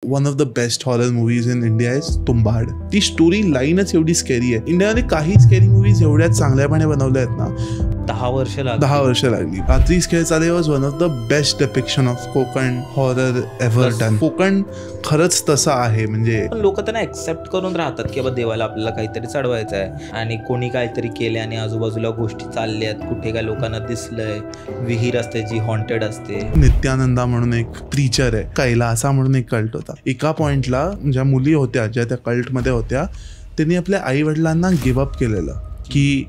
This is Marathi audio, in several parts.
One of the best horror movies in India is Tumbbad. ती स्टोरी लाईनच एवढी स्कॅरी आहे. इंडियामध्ये काही स्कॅरी मूवीज एवढ्या चांगल्यापणे बनवल्या आहेत ना, 10 वर्ष लागली. रात्रीच खेळ चाले was one of the best depiction of Konkan horror ever done. Konkan खरंच तसं आहे. म्हणजे लोक त्यांना एक्सेप्ट करून राहतात की बाबा देवाला आपल्याला काहीतरी चढवायचं आहे आणि कोणी काहीतरी केले आणि आजूबाजूला गोष्टी चालल्यात, कुठे काय लोकांना दिसलंय, विहीर असते जी हॉन्टेड असते. नित्यानंदा म्हणून एक प्रीचर आहे, कैलासा म्हणून एक कल्ट होता. एका पॉइंटला ज्या मुली होत्या ज्या त्या कल्टमध्ये होत्या त्यांनी आपल्या आई वडिलांना गिव्ह अप केलेलं की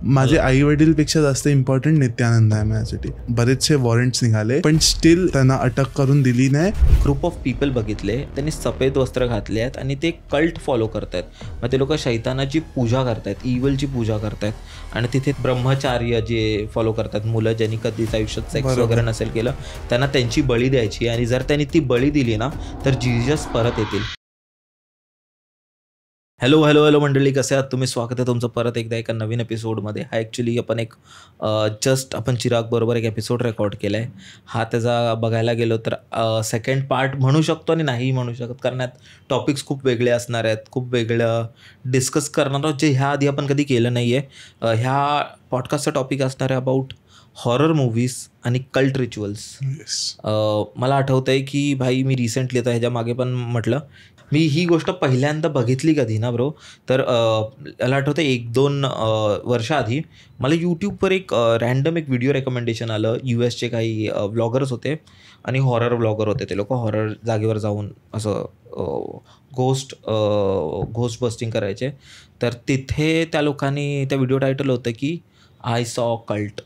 माझे आई वडीलपेक्षा जास्त इम्पॉर्टंट नित्यानंद आहे माझ्यासाठी. बरेचसे वॉरंट्स निघाले पण स्टील त्यांना अटक करून दिली नाही. ग्रुप ऑफ पीपल बघितले, त्यांनी सफेद वस्त्र घातले आहेत आणि ते कल्ट फॉलो करतायत. मग ते लोक शैतानाची पूजा करतायत, इव्हलची पूजा करतायत आणि तिथे ब्रह्मचार्य जे फॉलो करतात, मुलं ज्यांनी कधीच आयुष्यात सेक्स वगैरे नसेल केलं त्यांना त्यांची बळी द्यायची आणि जर त्यांनी ती बळी दिली ना तर जीजस परत येतील. हॅलो मंडळी, कसे आहात तुम्ही? स्वागत आहे तुमचं परत एकदा एका नवीन एपिसोडमध्ये. हा ॲक्च्युली आपण एक आपण चिराग बरोबर एक एपिसोड रेकॉर्ड केला आहे. हा त्याचा बघायला गेलो तर सेकंड पार्ट म्हणू शकतो आणि नाही म्हणू शकत, कारण यात टॉपिक्स खूप वेगळे असणार आहेत, खूप वेगळं डिस्कस करणार आहोत जे ह्या आधी आपण कधी केलं नाही आहे. ह्या पॉडकास्टचा टॉपिक असणार आहे अबाउट हॉरर मूव्हीज आणि कल्ट रिच्युअल्स. मला आठवतं आहे की भाई मी रिसेंटली आता ह्याच्या मागे पण म्हटलं, मी ही गोष्ट पहिल्यांदा बघितली कधी ना ब्रो, तर मला आठवतं 1-2 वर्षाआधी मला यूट्यूबवर एक रँडम एक व्हिडिओ रेकमेंडेशन आलं. US चे काही व्लॉगर्स होते आणि हॉरर व्लॉगर होते. ते लोक हॉरर जागेवर जाऊन असं घोस्ट बस्टिंग करायचे. तर तिथे त्या लोकांनी त्या व्हिडिओ टायटल होतं की आय सॉ कल्ट.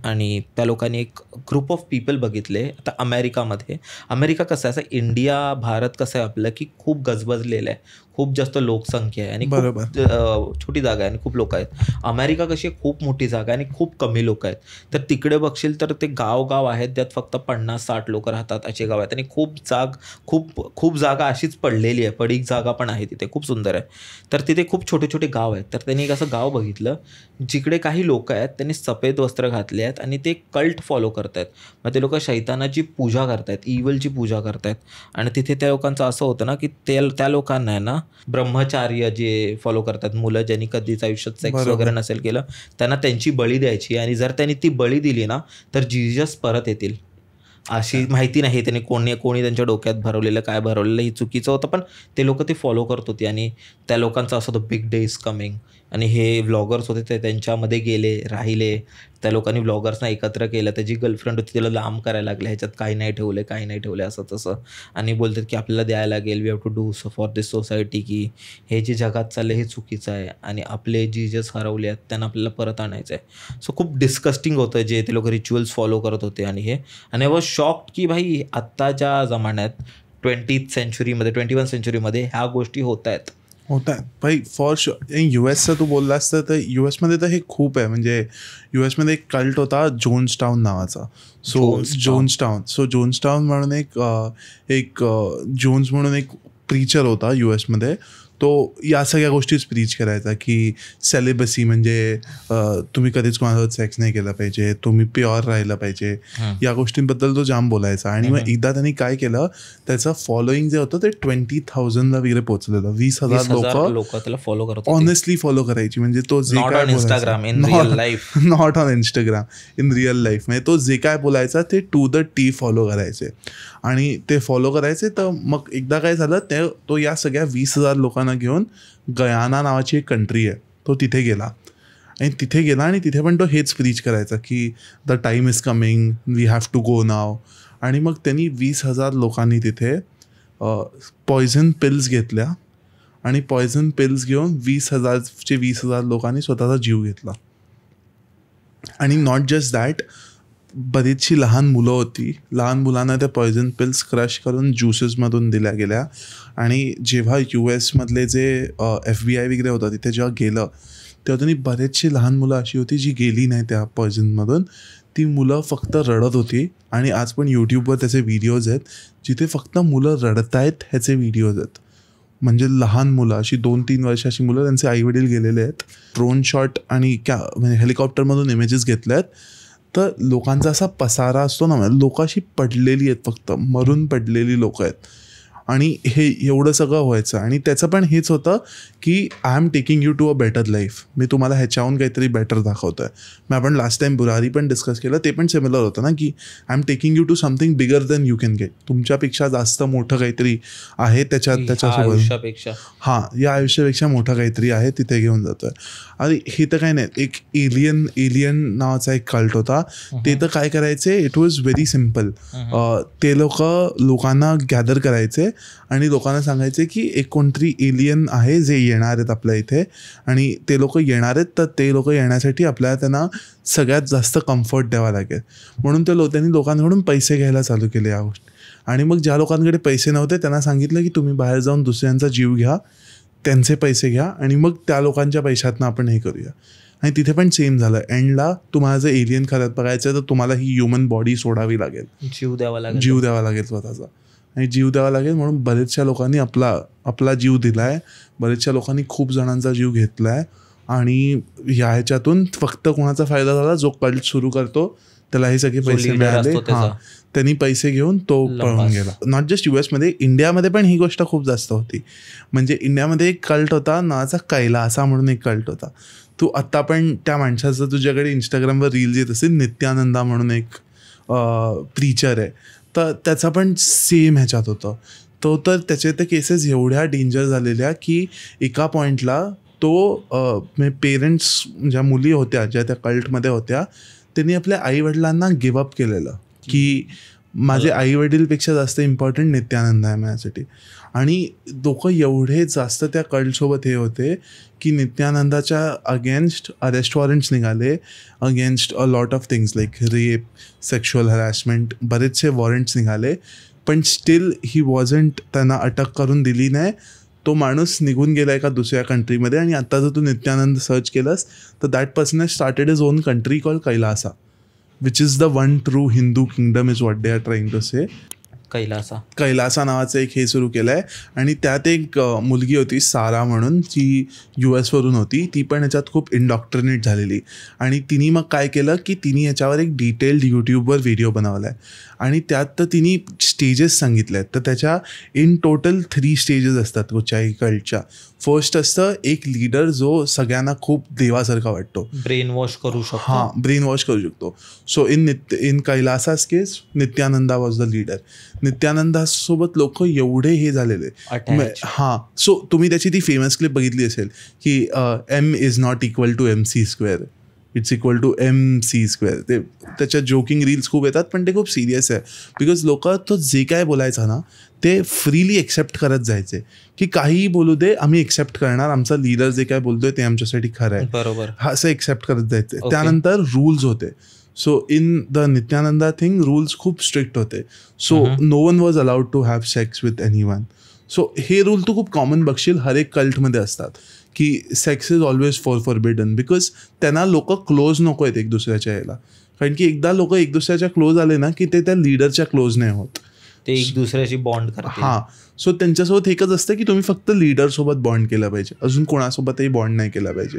आणि त्या लोकांनी एक ग्रुप ऑफ पीपल बघितले. आता अमेरिका कसं आहे, असं इंडिया भारत कसं आहे आपलं की खूप गजबजलेलं आहे, खूप जास्त लोकसंख्या आहे आणि खूप छोटी जागा आहे आणि खूप लोक आहेत. अमेरिका कशी आहे, खूप मोठी जागा आहे आणि खूप कमी लोक आहेत. तर तिकडे बघशील तर ते गाव आहेत ज्यात फक्त 50-60 लोक राहतात असे गाव आहेत आणि खूप जागा अशीच पडलेली आहे, पडीक जागा पण आहे तिथे, खूप सुंदर आहे. तर तिथे खूप छोटे छोटे गाव आहेत. तर त्यांनी एक असं गाव बघितलं जिकडे काही लोक आहेत, त्यांनी सफेद वस्त्र घातले आहेत आणि ते कल्ट फॉलो करतायत. मग ते लोक शैतानाची पूजा करतायत, इव्हलची पूजा करतायत आणि तिथे त्या लोकांचं असं होतं ना की त्या लोकांना आहे ना ब्रह्मचार्य जे फॉलो करतात, मुलं ज्यांनी कधीच आयुष्यात सेक्स वगैरे नसेल केलं त्यांना त्यांची बळी द्यायची आणि जर त्यांनी ती बळी दिली ना तर जीजस परत येतील. अशी माहिती नाही त्यांनी कोणी त्यांच्या डोक्यात भरवलेलं, काय भरवलेलं हे चुकीचं होतं, पण ते लोक ते फॉलो करत होते आणि त्या लोकांचं असं होतं बिग डे इज कमिंग. आणि हे व्लॉगर्स होते ते त्यांच्यामध्ये गेले, राहिले. त्या लोकांनी व्लॉगर्सना एकत्र केलं. त्याची गर्लफ्रेंड होती तिला लांब करायला लागले, ह्याच्यात काही नाही ठेवले असं तसं, आणि बोलतात की आपल्याला द्यायला लागेल, we have to do for this society, की हे जे जगात चाललं हे चुकीचं आहे आणि आपले जीजस हरवले आहेत त्यांना आपल्याला परत आणायचं आहे. सो खूप डिस्कस्टिंग होतं जे ते लोक रिच्युअल्स फॉलो करत होते. आणि आय वॉज शॉक्ड की भाई आत्ताच्या जमान्यात 20th सेंचुरीमध्ये ह्या गोष्टी होत आहेत भाई फॉर शुअर. US तू बोललास तर US मध्ये तर हे खूप आहे. म्हणजे US मध्ये एक कल्ट होता जोन्सटाऊन नावाचा. जोन्सटाऊन म्हणून एक जोन्स म्हणून एक प्रीचर होता US मध्ये. तो या सगळ्या गोष्टीच प्रीच करायचा की सेलिबसी म्हणजे तुम्ही कधीच कोणासोबत सेक्स नाही केलं पाहिजे, तुम्ही प्युअर राहिलं पाहिजे, या गोष्टींबद्दल तो जाम बोलायचा. आणि मग एकदा त्यांनी काय केलं, त्याचं फॉलोईंग जे होतं ते 20,000ला वगैरे पोहोचलेलं. 20,000 लोक त्याला फॉलो करत, ऑनेस्टली फॉलो करायची. म्हणजे तो जे काय not on Instagram, in real life म्हणजे तो जे काय बोलायचा ते टू द टी फॉलो करायचे आणि ते फॉलो करायचे. तर मग एकदा काय झालं, तो या सगळ्या 20,000 लोकांना घेऊन गयाना नावाची एक कंट्री आहे, तो तिथे गेला आणि तिथे पण तो हेच प्रीच करायचा की the time is coming, we have to go now. आणि मग त्यांनी 20,000 लोकांनी तिथे पॉयझन पिल्स घेतल्या आणि पॉयझन पिल्स घेऊन 20,000 लोकांनी स्वतःचा जीव घेतला. आणि नॉट जस्ट दॅट, बरीचशी लहान मुलं होती, लहान मुलांना त्या पॉयझन पिल्स क्रश करून ज्युसेसमधून दिल्या गेल्या. आणि जेव्हा US मधले जे FBI वगैरे होतं तिथे जेव्हा गेलं तेव्हा त्यांनी बरेचशी लहान मुलं अशी होती जी गेली नाही त्या पॉयझनमधून. ती मुलं फक्त रडत होती आणि आज पण यूट्यूबवर त्याचे व्हिडिओज आहेत जिथे फक्त मुलं रडतायत ह्याचे व्हिडिओज आहेत. म्हणजे लहान मुलं अशी 2-3 वर्षाची मुलं, त्यांचे आईवडील गेलेले आहेत. ड्रोन शॉट आणि म्हणजे हेलिकॉप्टरमधून इमेजेस घेतल्या आहेत. तर लोकांचा असा पसारा असतो ना, लोक अशी पडलेली आहेत, फक्त मरून पडलेली लोक आहेत. आणि हे एवढं सगळं व्हायचं. आणि त्याचं पण हेच होतं की I am taking you to a better life, मी तुम्हाला ह्याच्याहून काहीतरी बेटर दाखवतो आहे. मग आपण लास्ट टाइम बुरारी पण डिस्कस केलं, ते पण सिमिलर होतं ना, की I am taking you to something bigger than you can get. तुमच्यापेक्षा जास्त मोठं काहीतरी आहे त्याच्यासोबत, हां, या आयुष्यापेक्षा मोठं काहीतरी आहे, तिथे घेऊन जातोय. अरे हे तर काही नाही, एक एलियन नावाचा एक कल्ट होता. ते तर काय करायचे, इट वॉज व्हेरी सिम्पल. ते लोकांना गॅदर करायचे आणि लोकांना सांगायचे की एक कोणतरी एलियन आहे जे येणार आहेत आपल्या इथे, आणि ते लोक येणार आहेत, तर ते लोक येण्यासाठी आपल्याला त्यांना सगळ्यात जास्त कम्फर्ट द्यावा लागेल. म्हणून त्यांनी लोकांकडून पैसे घ्यायला चालू केले या गोष्टी. आणि मग ज्या लोकांकडे पैसे नव्हते त्यांना सांगितलं की तुम्ही बाहेर जाऊन दुसऱ्यांचा जीव घ्या, त्यांचे पैसे घ्या, आणि मग त्या लोकांच्या पैशातनं आपण हे करूया. आणि तिथे पण सेम झालं. एंडला तुम्हाला जर एलियन खरंच बघायचं तर तुम्हाला ही ह्युमन बॉडी सोडावी लागेल, जीव द्यावा लागेल स्वतःचा, आणि जीव द्यावा लागेल. म्हणून बरेचशा लोकांनी आपला जीव दिला आहे, बरेचशा लोकांनी खूप जणांचा जीव घेतला आहे. आणि ह्याच्यातून फक्त कोणाचा फायदा झाला, जो कल्ट सुरू करतो त्याला हे सगळे पैसे मिळाले, हां, त्यांनी पैसे घेऊन तो पळून गेला. नॉट जस्ट US मध्ये, इंडियामध्ये पण ही गोष्ट खूप जास्त होती. म्हणजे इंडियामध्ये एक कल्ट होता नावाचा कैलासा म्हणून एक कल्ट होता. तू आत्ता पण त्या माणसाचं तुझ्याकडे इंस्टाग्रामवर रील्स येत असेल, नित्यानंदा म्हणून एक प्रीचर आहे, तर त्याचा पण सेम ह्याच्यात होतं. तर त्याचे ते केसेस एवढ्या डेंजर झालेल्या की एका पॉईंटला तो पेरेंट्स, ज्या मुली होत्या ज्या त्या कल्टमध्ये होत्या, त्यांनी आपल्या आईवडिलांना गिवअप केलेलं की माझे आईवडीलपेक्षा जास्त इम्पॉर्टंट नित्यानंद आहे माझ्यासाठी. आणि लोक एवढे जास्त त्या कल्टसोबत हे होते की नित्यानंदाच्या अगेन्स्ट अरेस्ट वॉरंट्स निघाले, against a lot of things like rape, sexual harassment, बरेचसे वॉरंट्स निघाले. पण स्टील ही वॉजंट, त्यांना अटक करून दिली नाही. तो माणूस निघून गेला एका दुसऱ्या कंट्रीमध्ये. आणि आता जर तू नित्यानंद सर्च केलंस तर that person has started his own country called Kailasa, which is the one true Hindu kingdom is what they are trying to say. Kailasa नावाचं एक हे सुरू केलं आहे. आणि त्यात एक मुलगी होती सारा म्हणून, ती US वरून होती. ती पण ह्याच्यात खूप इंडॉक्ट्रिनेट झालेली. आणि तिने मग काय केलं की तिने याच्यावर एक डिटेल्ड यूट्यूबवर व्हिडिओ बनवला आहे. आणि त्यात तर तिने स्टेजेस सांगितले आहेत. तर त्याच्या इन टोटल 3 स्टेजेस असतात कुठच्याही कल्टच्या. फर्स्ट असतं एक लीडर जो सगळ्यांना खूप देवासारखा वाटतो, ब्रेन वॉश करू शकतो. हां, ब्रेन वॉश करू शकतो. So in Kailasa's case Nityananda was the leader. नित्यानंदासोबत लोक एवढे हे झालेले, हां. सो तुम्ही त्याची ती फेमस क्लिप बघितली असेल की M is not equal to MC², it's equal to MC². ते त्याच्या जोकिंग रील्स खूप येतात, पण ते खूप सिरियस आहे. बिकॉज लोक तो जे काय बोलायचा ना ते फ्रीली एक्सेप्ट करत जायचे की काहीही बोलू दे, आम्ही एक्सेप्ट करणार, आमचा लीडर जे काय बोलतोय ते आमच्यासाठी खरं आहे, बरोबर, असं एक्सेप्ट करत जायचे. त्यानंतर रूल्स होते. So in the Nityananda thing rules खूप स्ट्रिक्ट होते. So no one was allowed to have sex with anyone. So हे रूल तू खूप कॉमन बघशील हर एक कल्टमध्ये असतात की sex is always forbidden, because त्यांना लोक क्लोज नको आहेत एक दुसऱ्याच्या याला. कारण की एकदा लोक एक दुसऱ्याच्या क्लोज आले ना की ते त्या लीडरच्या क्लोज नाही होत, ते एक दुसऱ्याशी बॉन्ड करतात. हां. सो त्यांच्यासोबत एकच असतं की तुम्ही फक्त लीडरसोबत बॉन्ड केला पाहिजे, अजून कोणासोबतही बॉन्ड नाही केला पाहिजे.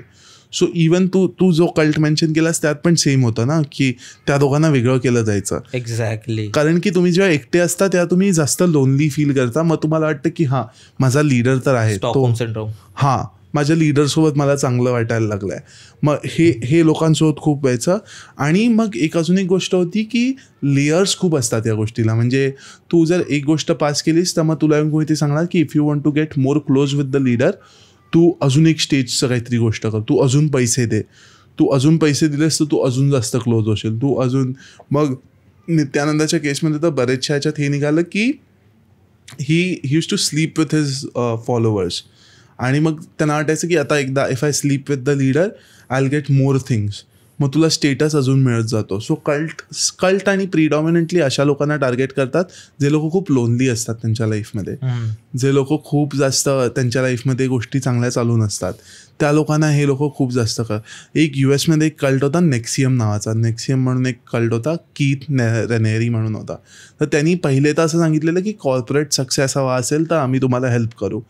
सो इवन तू जो कल्ट मेन्शन केलास त्यात पण सेम होतं ना की त्या दोघांना वेगळं केलं जायचं. एक्झॅक्टली. कारण की तुम्ही जेव्हा एकटे असता तेव्हा तुम्ही जास्त लोनली फील करता. मग तुम्हाला वाटतं की हां माझा लीडर तर आहे तो, हां माझ्या लीडरसोबत मला चांगलं वाटायला लागलं आहे. मग हे लोकांसोबत खूप व्हायचं. आणि मग अजून एक गोष्ट होती की लेयर्स खूप असतात या गोष्टीला. म्हणजे तू जर एक गोष्ट पास केलीस तर मग तुला येऊन कोणीतरी सांगणार की if you want to get more close with the leader, तू अजून एक स्टेजचं काहीतरी गोष्ट कर, तू अजून पैसे दे, तू अजून पैसे दिलेस तर तू अजून जास्त क्लोज होशील, तू अजून. मग नित्यानंदाच्या केसमध्ये तर बरेचशा ह्याच्यात हे निघालं की he used to sleep with his followers. आणि मग त्यांना वाटायचं की आता एकदा if I sleep with the leader I will get more things, मग तुला स्टेटस अजून मिळत जातो. सो कल्ट आणि प्रिडॉमिनंटली अशा लोकांना टार्गेट करतात जे लोक खूप लोनली असतात त्यांच्या लाईफमध्ये, जे लोक खूप जास्त त्यांच्या लाईफमध्ये गोष्टी चांगल्या चालू नसतात, त्या लोकांना हे लोक खूप जास्त एक US एक कल्ट होता नेक्सियम नावाचा. नेक्सियम म्हणून एक कल्ट होता, कीथ रेनेरी म्हणून होता. तर त्यांनी पहिले तर असं सांगितलेलं की कॉर्पोरेट सक्सेस हवा असेल तर आम्ही तुम्हाला हेल्प करू.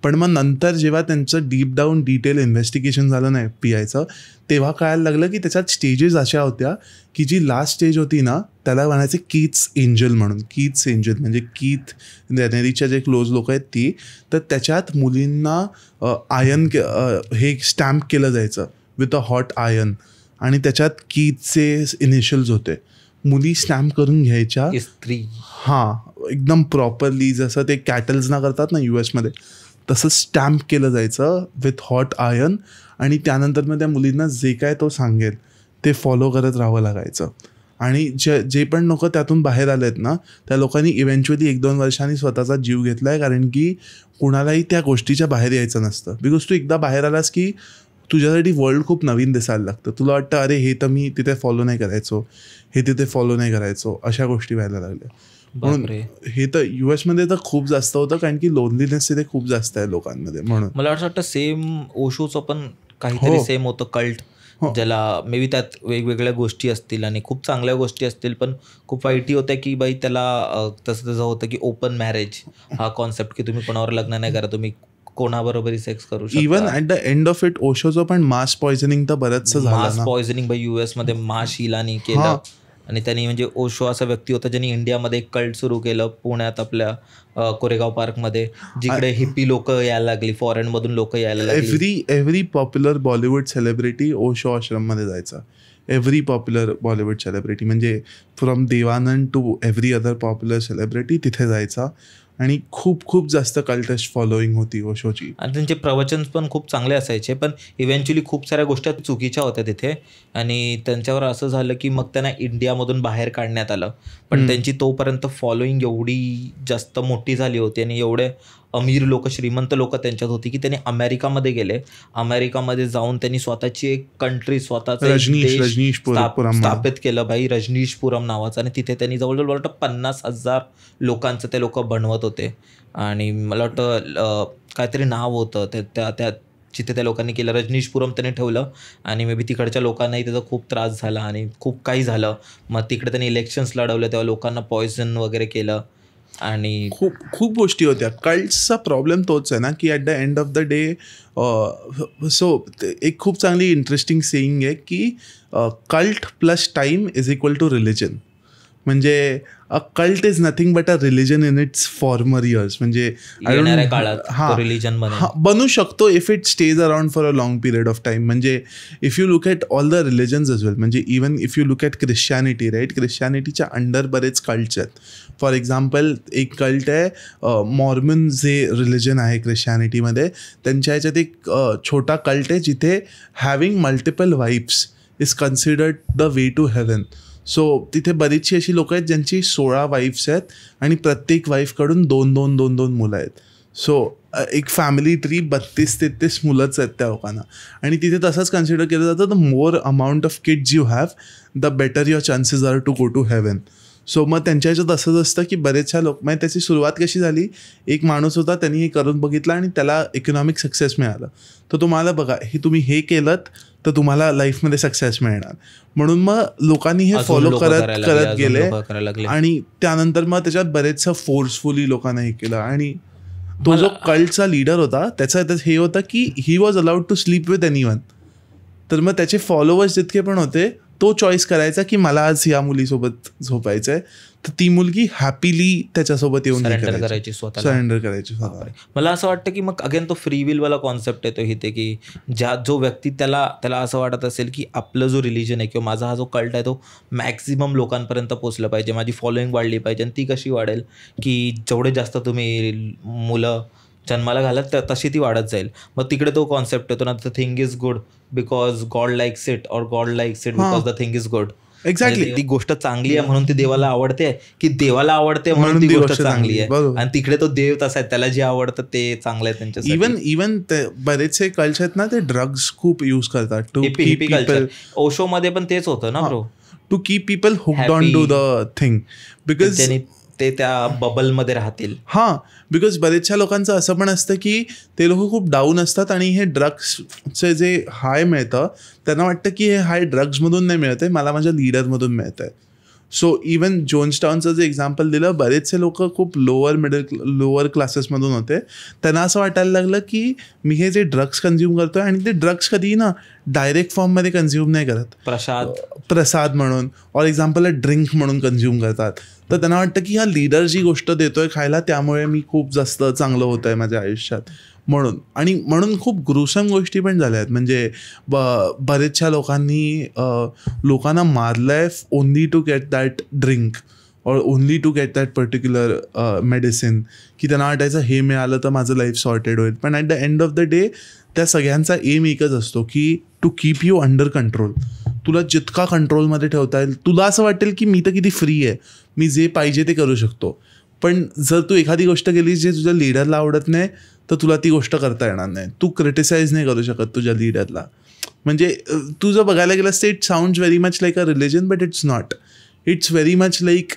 पण मग नंतर जेव्हा त्यांचं डीप डाऊन डिटेल इन्व्हेस्टिगेशन झालं ना FBIचं, तेव्हा कळायला लागलं की त्याचा त्याच्यात स्टेजेस अशा होत्या की जी लास्ट स्टेज होती ना त्याला म्हणायचे कीथ्स एंजल म्हणून. कीथ्स एंजल म्हणजे कीथ रेनेरीच्या जे क्लोज लोक आहेत ती. तर त्याच्यात मुलींना आयन हे स्टॅम्प केलं जायचं विथ अ हॉट आयन आणि त्याच्यात कीथचे इनिशियल्स होते. मुली स्टॅम्प करून घ्यायच्या स्त्री. हां, एकदम प्रॉपरली जसं ते कॅटल्सना करतात ना US मध्ये तसं स्टॅम्प केलं जायचं विथ हॉट आयन. आणि त्यानंतर मग त्या मुलींना जे काय तो सांगेल ते फॉलो करत राहावं लागायचं. आणि जे पण लोक त्यातून बाहेर आले आहेत ना त्या लोकांनी इव्हेंच्युअली 1-2 वर्षांनी स्वतःचा जीव घेतला आहे, कारण की कुणालाही त्या गोष्टीच्या बाहेर यायचं नसतं. बिकॉज तू एकदा बाहेर आलास की तुझ्यासाठी वर्ल्ड खूप नवीन दिसायला लागतं. तुला वाटतं अरे हे तर मी तिथे फॉलो नाही करायचो, हे तिथे फॉलो नाही करायचो, अशा गोष्टी व्हायला लागल्या. म्हणून हे तर US मध्ये तर खूप जास्त होतं, कारण की लोनलीनेस तिथे खूप जास्त आहे लोकांमध्ये. म्हणून मला असं वाटतं सेम ओशोचं पण काहीतरी सेम होतं कल्ट, ज्याला मे बी त्यात वेगवेगळ्या गोष्टी असतील आणि खूप चांगल्या गोष्टी असतील, पण खूप वाईटही होत्या की बाई त्याला तसं होतं की ओपन मॅरेज हा कॉन्सेप्ट की तुम्ही कोणावर लग्न नाही करा, तुम्ही कोणाबरोबरही सेक्स करू शकता. Even at the end of it ओशोचं पण मास पॉयझनिंग तर बरंचसं झालं. मास पॉयझनिंग बाई US मध्ये शीलानी केलं. आणि त्यांनी म्हणजे ओशो असा व्यक्ती होता ज्यांनी इंडियामध्ये एक कल्ट सुरू केलं पुण्यात आपल्या कोरेगाव पार्कमध्ये, जिकडे हिप्पी लोक यायला लागली, फॉरेन मधून लोक यायला लागली. Every popular Bollywood celebrity Osho आश्रममध्ये जायचा. एव्हरी पॉप्युलर बॉलिवूड सेलिब्रिटी म्हणजे from Dev Anand to every other popular celebrity तिथे जायचा. आणि खूप खूप जास्त कल्टिस्ट फॉलोईंग होती ओशोची. आणि त्यांचे प्रवचन पण खूप चांगले असायचे, पण इव्हेंच्युअली खूप साऱ्या गोष्टी चुकीच्या होत्या तिथे. आणि त्यांच्यावर असं झालं की मग त्यांना इंडियामधून बाहेर काढण्यात आलं. पण त्यांची तोपर्यंत फॉलोईंग एवढी जास्त मोठी झाली होती आणि एवढे अमीर लोक, श्रीमंत लोक त्यांच्यात होती की त्यांनी अमेरिकामध्ये गेले. अमेरिकामध्ये जाऊन त्यांनी स्वतःची एक कंट्री, स्वतःचं स्थापित केलं बाई, रजनीशपुरम नावाचं. आणि तिथे त्यांनी जवळजवळ वाटतं 50,000 लोकांचं ते लोक बनवत होते. आणि मला वाटतं काहीतरी नाव होतं त्या जिथे त्या लोकांनी केलं, रजनीशपुरम त्यांनी ठेवलं. आणि मे बी तिकडच्या लोकांनाही त्याचा खूप त्रास झाला आणि खूप काही झालं. मग तिकडे त्यांनी इलेक्शन्स लढवले, तेव्हा लोकांना पॉयझन वगैरे केलं. आणि खूप गोष्टी होत्या. कल्ट्सचा प्रॉब्लेम तोच आहे ना की at the end of the day so एक खूप चांगली इंटरेस्टिंग सेईंग आहे की cult plus time is equal to religion. म्हणजे a cult is nothing but a religion in its former years. म्हणजे रिलिजन बनू शकतो if it stays around for a long period of time. म्हणजे if you look at all the religions as well, म्हणजे even if you look at Christianity right, ख्रिश्चॅनिटीच्या under बरेच कल्ट्स आहेत. फॉर एक्झाम्पल एक कल्ट आहे मॉर्मन जे रिलिजन आहे ख्रिश्चॅनिटीमध्ये, त्यांच्या ह्याच्यात एक छोटा कल्ट आहे जिथे having multiple wives is considered the way to heaven. So तिथे बरीचशी अशी लोक आहेत ज्यांची 16 वाईफ्स आहेत आणि प्रत्येक वाईफकडून 2-2 मुलं आहेत. सो एक फॅमिली ट्री 32-33 मुलंच आहेत त्या लोकांना. आणि तिथे तसंच कन्सिडर केलं जातं the more amount of kids you have the better your chances are to go to heaven. So मग त्यांच्या ह्याच्यात असंच असतं की बरेचशा लोक, म्हणजे त्याची सुरुवात कशी झाली, एक माणूस होता त्यांनी हे करून बघितलं आणि त्याला इकॉनॉमिक सक्सेस मिळालं. तर तुम्हाला बघा हे तुम्ही हे केलं तर तुम्हाला लाईफमध्ये सक्सेस मिळणार. म्हणून मग लोकांनी हे फॉलो करत गेले आणि त्यानंतर मग त्याच्यात बरेचसं फोर्सफुली लोकांना हे केलं. आणि तो जो कल्टचा लीडर होता त्याचं हे होतं की he was allowed to sleep with anyone. तर मग त्याचे फॉलोवर्स जितके पण होते तो चॉईस करायचा की मला आज या मुलीसोबत झोपायचं आहे, तर ती मुलगी हॅपीली त्याच्यासोबत येऊन सरेंडर करायची स्वतः. मला असं वाटतं की मग अगेन तो फ्री विलवाला कॉन्सेप्ट येतो इथे की जो व्यक्ती त्याला असं वाटत असेल की आपलं जो रिलिजन आहे किंवा माझा हा जो कल्ट आहे तो मॅक्झिमम लोकांपर्यंत पोचलं पाहिजे, माझी फॉलोईंग वाढली पाहिजे. आणि ती कशी वाढेल की जेवढे जास्त तुम्ही मुलं जन्माला घालत तर तशी ती वाढत जाईल. मग तिकडे तो कॉन्सेप्ट येतो ना, the thing is good because God likes it और God likes it because the thing is good. Exactly. ती गोष्ट चांगली आहे म्हणून ती देवाला आवडते की देवाला आवडते म्हणून ती गोष्ट चांगली आहे. आणि तिकडे तो देव तसा आहे, त्याला जे आवडतं ते चांगलं आहे त्यांच्यासाठी. इवन बरेचसे कल्चर आहेत ना ते ड्रग्स खूप यूज करतात टू कीप पीपल. ओशो मध्ये पण तेच होतं ना bro, to keep people hooked on to the thing because ते त्या बबलमध्ये राहतील. हां, बिकॉज बरेचशा लोकांचं असं पण असतं की ते लोक खूप डाऊन असतात आणि हे ड्रग्सचे जे हाय मिळतं त्यांना वाटतं की हे हाय ड्रग्समधून नाही मिळत आहे, मला माझ्या लीडरमधून मिळत आहे. सो इवन जोन्सटाऊनचं जे एक्झाम्पल दिलं, बरेचसे लोक खूप लोअर क्लासेसमधून होते. त्यांना असं वाटायला लागलं की मी हे जे ड्रग्स कन्झ्युम करतोय, आणि ते ड्रग्स कधी ना डायरेक्ट फॉर्ममध्ये कन्झ्युम नाही करत, प्रसाद म्हणून ऑर एक्झाम्पल ड्रिंक म्हणून कन्झ्युम करतात. तर त्यांना वाटतं की हा लीडर जी गोष्ट देतोय खायला त्यामुळे मी खूप जास्त चांगलं होत आहे माझ्या आयुष्यात म्हणून खूप ग्रुसम गोष्टी पण झाल्या आहेत. म्हणजे बरेचशा लोकांना मारलं आहे only to get that drink और only to get that particular medicine, की त्यांना वाटायचं हे मिळालं तर माझं लाईफ सॉर्टेड होईल. पण at the end of the day त्या सगळ्यांचा एम एकच असतो की to keep you under control. तुला जितका कंट्रोलमध्ये ठेवता येईल, तुला असं वाटेल की मी तर किती फ्री आहे, मी जे पाहिजे ते करू शकतो. पण जर तू एखादी गोष्ट केली जे तुझ्या लीडरला आवडत नाही, तर तुला ती गोष्ट करता येणार नाही. तू क्रिटिसाइज नाही करू शकत तुझ्या लीडरला. म्हणजे तू जर बघायला गेलंस तर it sounds very much like a religion, but it's not. It's very much like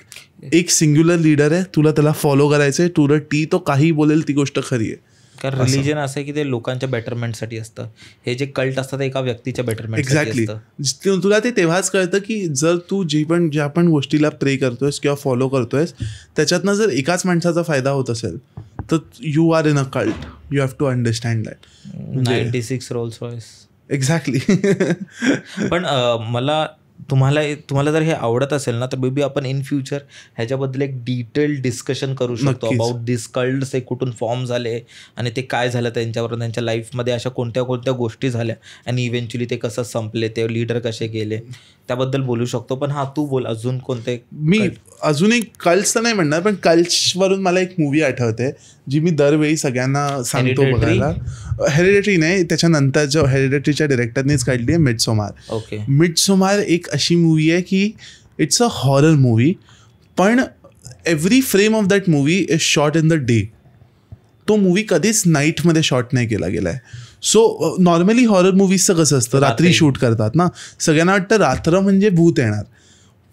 एक सिंग्युलर लीडर आहे, तुला त्याला फॉलो करायचं आहे टू द टी. तो काही बोलेल ती गोष्ट खरी आहे. कारण रिलिजन असं आहे की ते लोकांच्या बेटरमेंटसाठी असतं. हे जे कल्ट असतं ते एका व्यक्तीच्या बेटरमेंट. एक्झॅक्टली. तुला ते तेव्हाच कळतं की जर तू ज्या पण गोष्टीला प्रे करतोयस किंवा फॉलो करतोयस त्याच्यातनं जर एकाच माणसाचा फायदा होत असेल तर you are in a cult. You have to understand that. 96 Rolls Royce. Exactly. पण मला तुम्हाला जर हे आवडत असेल ना, तर बेबी आपण इन फ्युचर ह्याच्याबद्दल एक डिटेल डिस्कशन करू शकतो. अबाउट दिस कल्ट्स, हे कुठून फॉर्म झाले आणि ते काय झालं त्यांच्यावर, त्यांच्या लाईफमध्ये अशा कोणत्या गोष्टी झाल्या आणि इव्हेंच्युअली ते कसं संपले, ते लीडर कसे गेले, त्याबद्दल बोलू शकतो. पण तू बोल अजून कोणते. मी अजून एक कल्ट्स तर नाही म्हणणार, पण कल्ट्सवरून मला एक मूवी आठवते जी मी दरवेळी सगळ्यांना सांगतो बघायला. हेरिडेटरी नाही, त्याच्यानंतर जो हेरिडेटरीच्या डिरेक्टरनेच काढली आहे, मिडसोमार. ओके. मिडसोमार एक अशी मूवी आहे की इट्स अ हॉरर मूवी, पण every frame of that movie is shot in the day. तो मूवी कधीच नाईटमध्ये शॉट नाही केला गेला आहे. सो नॉर्मली हॉरर मूवीजचं कसं असतं, रात्री शूट करतात ना, सगळ्यांना वाटतं रात्र म्हणजे भूत येणार.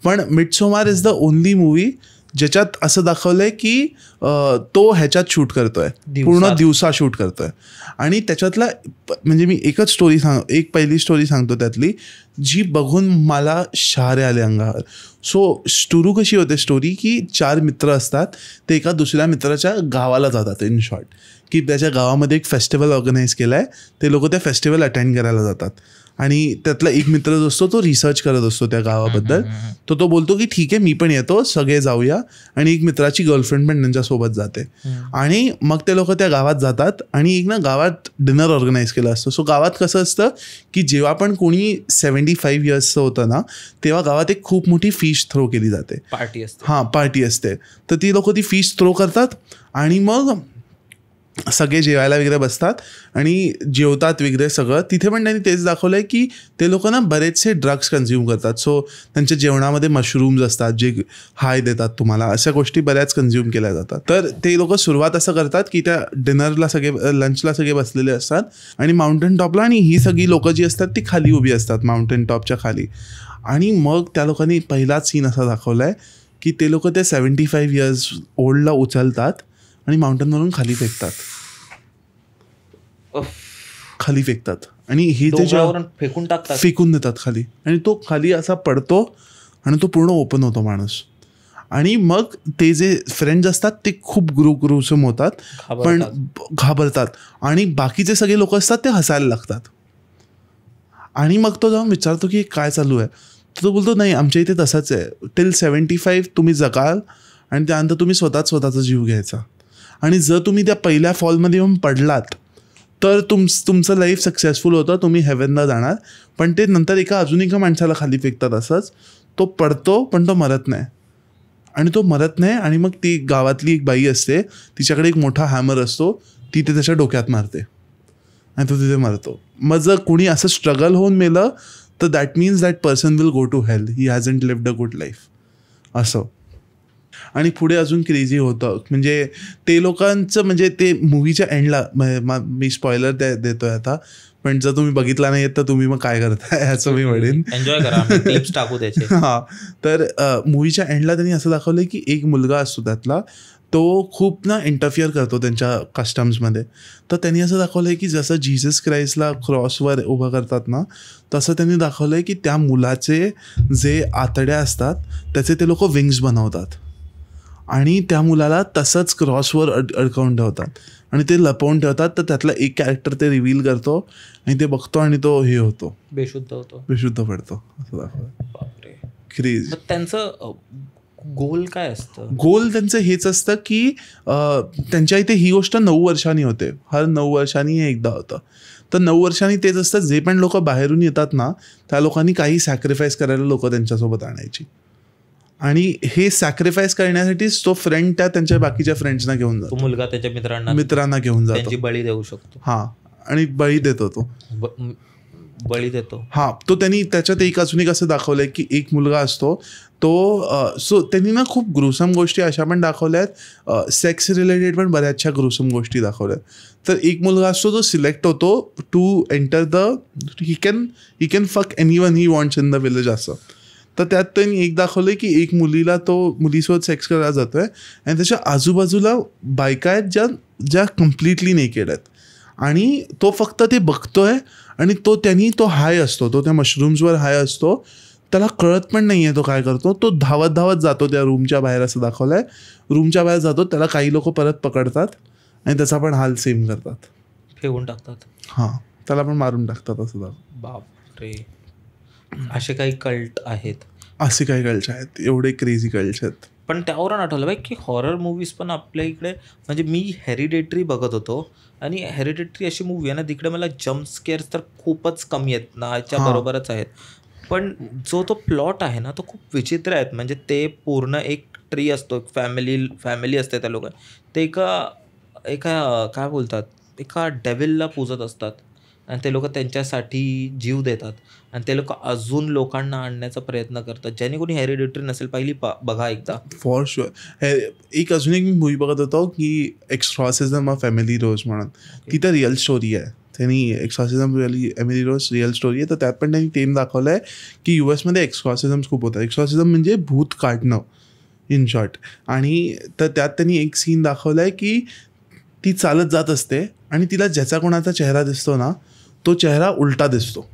पण मिडसोमार इज द ओनली मूवी ज्याच्यात असं दाखवलंय की तो ह्याच्यात शूट करतोय, पूर्ण दिवसा शूट करतोय. आणि त्याच्यातला म्हणजे मी एक पहिली स्टोरी सांगतो त्यातली, जी बघून मला शहारे आले अंगावर. सो स्टोरी कशी होते, स्टोरी की 4 मित्र असतात, ते एका दुसऱ्या मित्राच्या गावाला जातात. इन शॉर्ट की त्याच्या गावामध्ये एक फेस्टिवल ऑर्गनाईज केला आहे, ते लोक त्या फेस्टिवल अटेंड करायला जातात. आणि त्यातला एक मित्र जो असतो तो रिसर्च करत असतो त्या गावाबद्दल. तो बोलतो की ठीक आहे मी पण येतो, सगळे जाऊया. आणि एक मित्राची गर्लफ्रेंड पण त्यांच्यासोबत जाते. आणि मग ते लोक त्या गावात जातात आणि एक ना गावात डिनर ऑर्गनाईज केला असतो. सो गावात कसं असतं की जेव्हा पण कोणी 75 इयर्सचं होतं ना, तेव्हा गावात एक खूप मोठी फिश थ्रो केली जाते, पार्टी असते. पार्टी असते. तर ती लोक ती फिश थ्रो करतात आणि मग सगळे जेवायला वगैरे बसतात आणि जेवतात वगैरे सगळं. तिथे पण त्यांनी तेच दाखवलं आहे की ते लोक ना बरेचसे ड्रग्स कन्झ्युम करतात. सो त्यांच्या जेवणामध्ये मशरूम्स असतात जे हाय देतात तुम्हाला, अशा गोष्टी बऱ्याच कन्झ्युम केल्या जातात. तर ते लोक सुरुवात असं करतात की त्या डिनरला लंचला सगळे बसलेले असतात आणि माउंटेन टॉपला, आणि ही सगळी लोकं जी असतात ती खाली उभी असतात माउंटेन टॉपच्या खाली. आणि मग त्या लोकांनी पहिलाच सीन असा दाखवला आहे की ते लोक ते 75 इयर्स ओल्डला उचलतात आणि माउंटेनवरून खाली फेकतात आणि हे ते फेकून देतात खाली. आणि तो खाली असा पडतो आणि तो पूर्ण ओपन होतो माणूस. आणि मग ते जे फ्रेंड्स असतात ते खूप ग्रुसम होतात, पण घाबरतात. आणि बाकीचे सगळे लोक असतात ते हसायला लागतात. आणि मग तो जाऊन विचारतो की काय चालू आहे. तो बोलतो नाही आमच्या इथे तसंच आहे, टिल 75 तुम्ही जगाल आणि त्यानंतर तुम्ही स्वतःचा जीव घ्यायचा. आणि जर तुम्ही त्या पहिल्या फॉलमध्ये येऊन पडलात तर तुमचं लाईफ सक्सेसफुल होतं, तुम्ही हेव्हनला जाणार. पण ते नंतर अजून एका माणसाला खाली फेकतात असंच. तो पडतो पण तो मरत नाही. आणि मग ती गावातली एक बाई असते, तिच्याकडे एक मोठा हॅमर असतो, ती ते त्याच्या डोक्यात मारते आणि तो तिथे मरतो. मग जर कोणी असं स्ट्रगल होऊन मेलं तर that means that person will go to hell, he hasn't lived a good life असं. आणि पुढे अजून क्रेझी होतं. म्हणजे ते लोकांचं म्हणजे ते मूवीच्या एंडला, मी स्पॉइलर देतोय आता, पण जर तुम्ही बघितला नाही तर तुम्ही मग काय करताय असं मी म्हणेन. एन्जॉय करा, टिप्स टाकू त्याचे. तर मूवीच्या एंडला त्यांनी असं दाखवलंय की एक मुलगा असतो त्यातला, तो खूप ना इंटरफिअर करतो त्यांच्या कस्टम्समध्ये. तर त्यांनी असं दाखवलं आहे की जसं जीसस क्राइस्टला क्रॉसवर उभं करतात ना, तसं त्यांनी दाखवलं आहे की त्या मुलाचे जे आतड्या असतात त्याचे ते लोक विंग्स बनवतात आणि त्या मुलाला तसंच क्रॉसवर अडकवून ठेवतात आणि ते लपवून ठेवतात. तर त्यातला एक कॅरेक्टर ते रिव्हील करतो आणि ते बघतो आणि तो हे होतो, बेशुद्ध पडतो. असं दाखवलं. क्रेझी. त्यांचं गोल काय असतं? गोल त्यांचं हेच असतं की त्यांच्या इथे ही गोष्ट 9 वर्षांनी होते. हर 9 वर्षांनी हे एकदा होतं. तर 9 वर्षांनी तेच असतं, जे पण लोक बाहेरून येतात ना त्या लोकांनी काही सॅक्रिफाईस करायला लोक त्यांच्यासोबत आणायची आणि हे सॅक्रिफाईस करण्यासाठीच तो फ्रेंड त्यांच्या बाकीच्या फ्रेंड्सना घेऊन जातो. मुलगा त्याच्या मित्रांना घेऊन जातो, बळी देऊ शकतो. हा, आणि बळी देतो तो, बळी देतो. हा, तो त्यांनी त्याच्यात एक अजून एक असं दाखवलंय की एक मुलगा असतो तो सो त्यांनी ना खूप ग्रुसम गोष्टी अशा पण दाखवल्यात, सेक्स रिलेटेड पण बऱ्याचशा ग्रुसम गोष्टी दाखवल्यात. तर एक मुलगा असतो तो सिलेक्ट होतो to enter the he can fuck anyone he wants in the village असं. तर त्यात त्यांनी एक दाखवलं की एक मुलीसोबत सेक्स करायला जातोय आणि त्याच्या आजूबाजूला बायका आहेत ज्या कम्प्लिटली नेकेड आहेत आणि तो फक्त ते बघतोय आणि तो हाय असतो, तो त्या मशरूम्सवर हाय असतो, त्याला कळत पण नाही आहे तो काय करतो. तो धावत जातो त्या रूमच्या बाहेर, असं दाखवलं आहे. रूमच्या बाहेर जातो, त्याला काही लोक परत पकडतात आणि त्याचा पण हाल सेम करतात, ठेवून टाकतात. हां, त्याला पण मारून टाकतात असं दाखव. बापरे, असे काही कल्ट आहेत. असे काही कल्ट आहेत, एवढे क्रेझी कल्ट आहेत. पण त्यावरून आठवलं बाई की हॉरर मूवीज पण आपल्या इकडे, म्हणजे मी हेरिडेटरी बघत होतो आणि हेरिडेटरी अशी मूवी आहे ना, तिकडे मला जम्प स्केअर्स तर खूपच कमी आहेत ना, याच्या बरोबरच आहेत. पण जो तो प्लॉट आहे ना तो खूप विचित्र आहेत. म्हणजे ते पूर्ण एक ट्री असतो, एक फॅमिली असते त्या लोक, ते एका काय बोलतात, एका डेव्हिलला पूजत असतात आणि ते लोक त्यांच्यासाठी जीव देतात आणि ते लोक अजून लोकांना आणण्याचा प्रयत्न करतात. ज्याने कोणी हेरिडेटरी नसेल पाहिली, बघा एकदा फॉर शुअर. एक अजून एक मी मूवी बघत होतो की एक्सॉर्सिझम ऑफ एमिली रोज म्हणून, ती तर रिअल स्टोरी आहे. त्यांनी एक्सॉर्सिझम एमिली रोज रिअल स्टोरी आहे. तर त्यात पण त्यांनी थीम दाखवलं आहे की US एक्सॉर्सिझम्स खूप होतात. एक्सॉर्सिझम म्हणजे भूत काढणं इन शॉर्ट. आणि तर त्यात त्यांनी एक सीन दाखवला आहे की ती चालत जात असते आणि तिला ज्याचा कोणाचा चेहरा दिसतो ना, तो चेहरा उलटा दिसतो.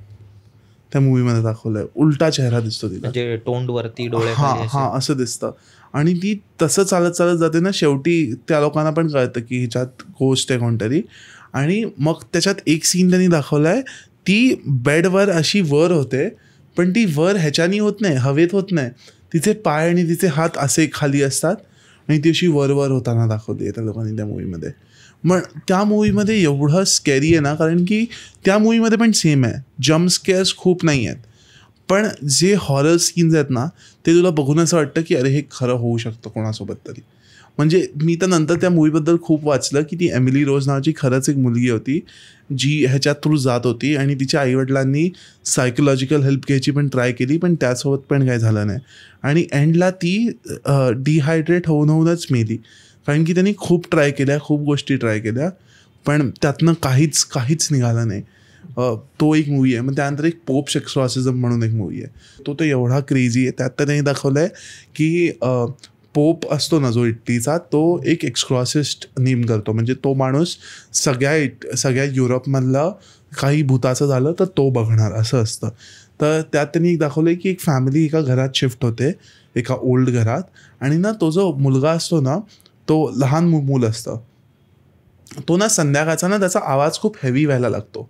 त्या मूवीमध्ये दाखवलं आहे, उलटा चेहरा दिसतो तिला, म्हणजे तोंडवरती डोळे, हां असं दिसतं. आणि ती तसं चालत जाते ना, शेवटी त्या लोकांना पण कळतं की ह्याच्यात गोष्ट आहे कोणतरी. आणि मग त्याच्यात एक सीन त्यांनी दाखवला आहे, ती बेडवर अशी वर होते, पण ती वर ह्याच्यानी होत नाही, हवेत होत नाही. तिचे पाय आणि तिचे हात असे खाली असतात आणि ती अशी वर होताना दाखवली आहे त्या लोकांनी त्या मूवीमध्ये. मग त्या मूवीमध्ये एवढं स्कॅरी आहे ना, कारण की त्या मूवीमध्ये पण सेम आहे, जम्प स्केअर्स खूप नाही आहेत, पण जे हॉरर सीन्स आहेत ना ते तुला बघून असं वाटतं की अरे हे खरं होऊ शकतं कोणासोबत तरी. म्हणजे मी तर नंतर त्या मूवीबद्दल खूप वाचलं की ती एमिली रोज नावाची खरंच एक मुलगी होती जी ह्याच्या थ्रू जात होती आणि तिच्या आईवडिलांनी सायकोलॉजिकल हेल्प घ्यायची पण ट्राय केली, पण त्यासोबत पण काही झालं नाही. आणि एंडला ती डिहायड्रेट होऊनच मेली, कारण की त्यांनी खूप ट्राय केल्या, खूप गोष्टी ट्राय केल्या, पण त्यातनं काहीच निघालं नाही. तो एक मूवी आहे. मग त्यानंतर एक पोप एक्सॉर्सिझम म्हणून एक मूवी आहे, तो तर एवढा क्रेझी आहे. त्यात त्यांनी दाखवलं आहे की पोप असतो ना जो इटलीचा, तो एक एक्सॉर्सिस्ट नेम करतो. म्हणजे तो माणूस सगळ्या युरोपमधलं काही भूताचं झालं तर तो बघणार असं असतं. तर त्यात त्यांनी एक दाखवलं की एक फॅमिली एका घरात शिफ्ट होते, एका ओल्ड घरात, आणि ना तो जो मुलगा असतो ना, तो लहान मूल असतं, तो ना संध्याकाळचा ना त्याचा आवाज खूप हेवी व्हायला लागतो.